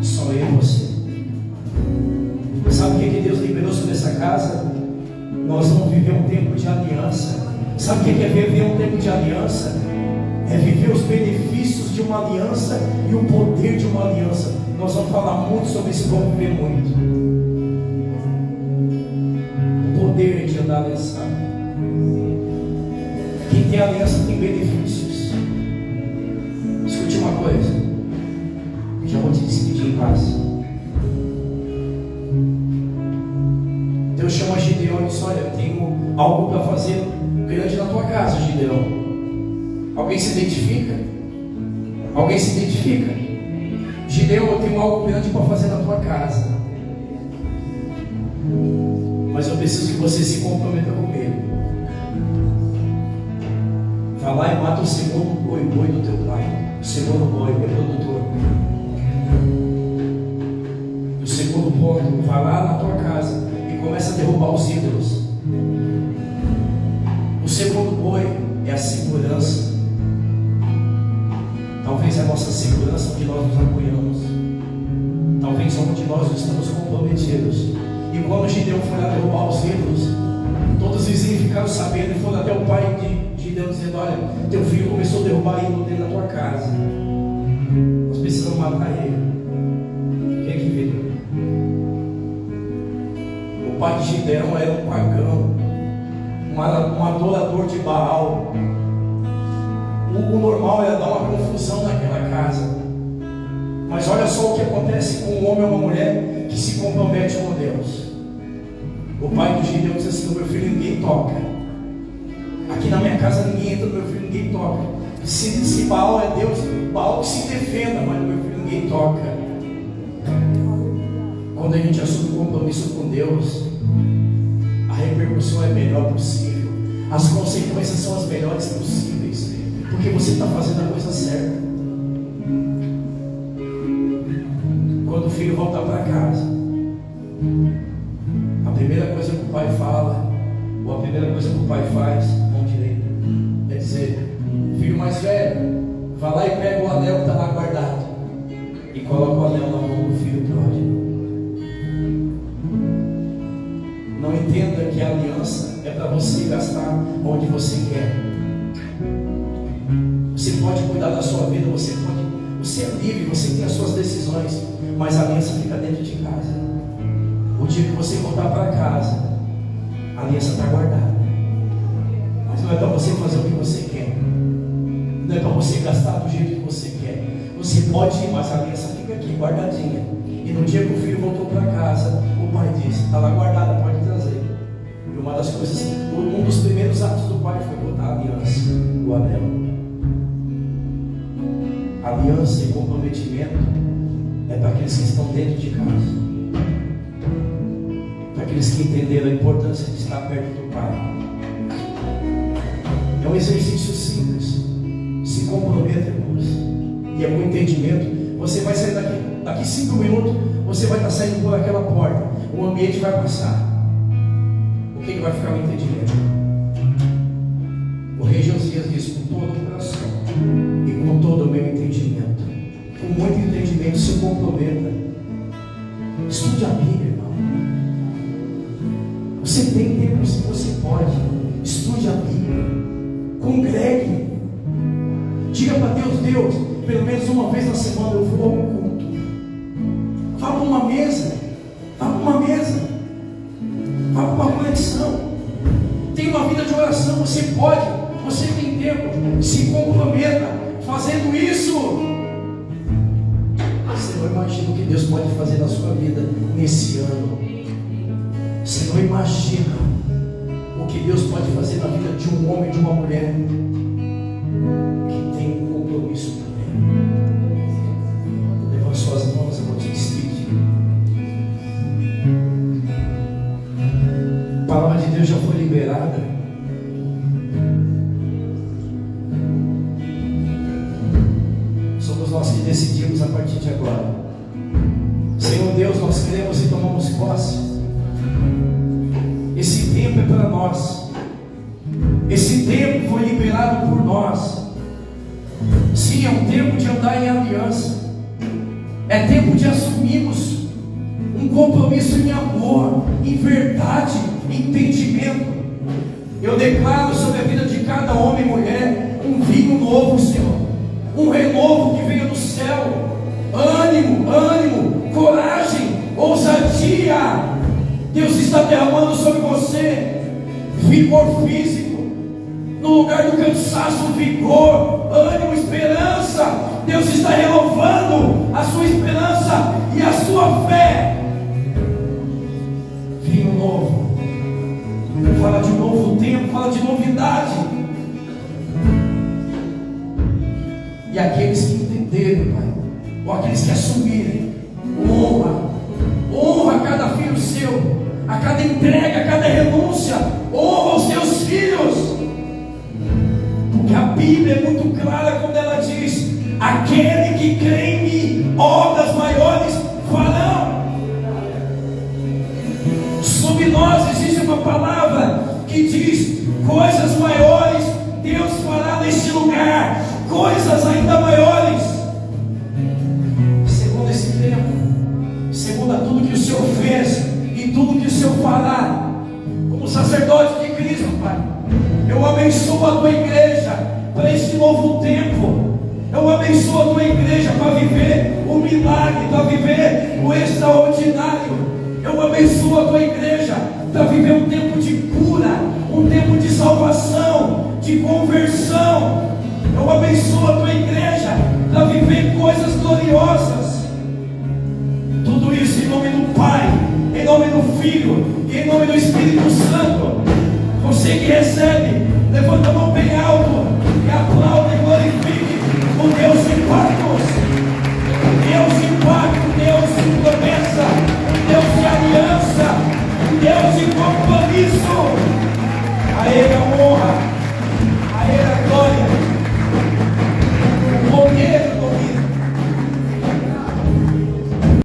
Só eu e você. Sabe o que Deus liberou sobre essa casa? Nós vamos viver um tempo de aliança. Sabe o que é viver um tempo de aliança? É viver os benefícios de uma aliança e o poder de uma aliança. Nós vamos falar muito sobre isso, vamos viver muito. O poder de andar aliançado. Quem tem aliança tem benefícios. Escute uma coisa, já vou te despedir em paz. Deus chama Gideão e disse: olha, eu tenho algo para fazer grande na tua casa, Gideão. Alguém se identifica? Alguém se identifica? Gideão, eu tenho algo grande para fazer na tua casa, mas eu preciso que você se comprometa comigo. Vai lá e mata o segundo boi do teu pai. O segundo boi, reprodutor. E o segundo ponto, vai lá na tua casa e começa a derrubar os ídolos. O segundo boi é a segurança. Talvez é a nossa segurança onde nós nos apoiamos. Talvez onde nós estamos comprometidos. E quando Gideão foi lá derrubar os ídolos, todos os vizinhos ficaram sabendo e foram até o pai de Gideão dizendo: olha, teu filho começou a derrubar ídolo dentro da tua casa. Nós precisamos matar ele. Quem é que viu? O pai de Gideão era um pagão. um adorador de Baal. O normal era dar uma confusão naquela casa. Mas olha só o que acontece com um homem ou uma mulher que se compromete com Deus. O pai do Gideão diz assim: meu filho, ninguém toca. Aqui na minha casa ninguém entra, meu filho, ninguém toca. Se Baal é Deus, Baal que se defenda, mas meu filho, ninguém toca. Quando a gente assume um compromisso com Deus, a repercussão é a melhor possível, as consequências são as melhores possíveis, porque você está fazendo a coisa certa. Quando o filho volta para casa, a primeira coisa que o pai fala, ou a primeira coisa que o pai faz, mão direita, é dizer: filho mais velho, vai lá e pega o anel que está lá guardado e coloca o anel na mão do filho pródigo. Não entenda que a aliança é para você gastar onde você quer. Você pode cuidar da sua vida, você é livre, você tem as suas decisões, mas a aliança fica dentro de casa. O dia que você voltar para casa, a aliança está guardada. Mas não é para você fazer o que você quer, não é para você gastar do jeito que você quer. Você pode ir, mas a aliança fica aqui guardadinha. E no dia que o filho voltou para casa, o pai disse: está lá guardada, pode trazer. E uma das coisas, um dos primeiros atos do pai foi botar a aliança, o anel. Aliança e comprometimento é para aqueles que estão dentro de casa, para aqueles que entenderam a importância de estar perto do pai. É um exercício simples. Se comprometa, irmãos, e é com entendimento. Você vai sair daqui 5 minutos, você vai estar saindo por aquela porta, o ambiente vai passar. O que vai ficar no entendimento? O rei Josias disse: com todo o coração e com todo o meu entendimento, com muito entendimento, se comprometa. Estude a Bíblia, irmão. Você tem tempo, se você pode, estude a Bíblia, congregue, diga para Deus: Deus, pelo menos uma vez na semana eu vou ao culto. Vá para uma mesa, vá para uma mesa, vá para uma conexão. Tem uma vida de oração, você pode, você tem tempo, se comprometa fazendo isso. Você não imagina o que Deus pode fazer na sua vida nesse ano. Você não imagina o que Deus pode fazer na vida de um homem e de uma mulher que tem um compromisso com Ele. Levante suas mãos, eu vou te despedir. A palavra de Deus já foi liberada. Somos nós que decidimos a partir de agora. Senhor Deus, nós cremos e tomamos posse. Esse tempo é para nós. Esse tempo foi liberado por nós. Sim, é um tempo de andar em aliança. É tempo de assumirmos um compromisso em amor, em verdade, em entendimento. Eu declaro sobre a vida de cada homem e mulher um vinho novo, Senhor. Um renovo que venha do céu. Ânimo, ânimo, coragem, ousadia. Deus está derramando sobre você vigor físico. No lugar do cansaço, vigor, ânimo, esperança. Deus está renovando a sua esperança e a sua fé. Vinho novo. Fala de novo tempo, fala de novidade. E aqueles que entenderem, Pai, ou aqueles que assumirem, honra cada filho seu, a cada entrega, a cada renúncia, honra os teus filhos, porque a Bíblia é muito clara quando ela diz: aquele que crê em mim, obras maiores farão. Sobre nós existe uma palavra que diz: coisas maiores Deus fará neste lugar, coisas ainda maiores. Segundo esse tempo, segundo tudo que o Senhor fez e tudo que o Senhor fará, como sacerdote de Cristo, Pai, eu abençoo a tua igreja para este novo tempo. Eu abençoo a tua igreja para viver o milagre, para viver o extraordinário. Eu abençoo a tua igreja para viver um tempo de cura, um tempo de de conversão. Eu abençoo a tua igreja a viver coisas gloriosas. Tudo isso em nome do Pai, em nome do Filho e em nome do Espírito Santo. Você que recebe, levanta a mão bem alto e aplaude e glorifique o Deus de pactos, Deus de pacto, Deus de promessa, Deus de aliança, Deus de compromisso. A Ele a honra,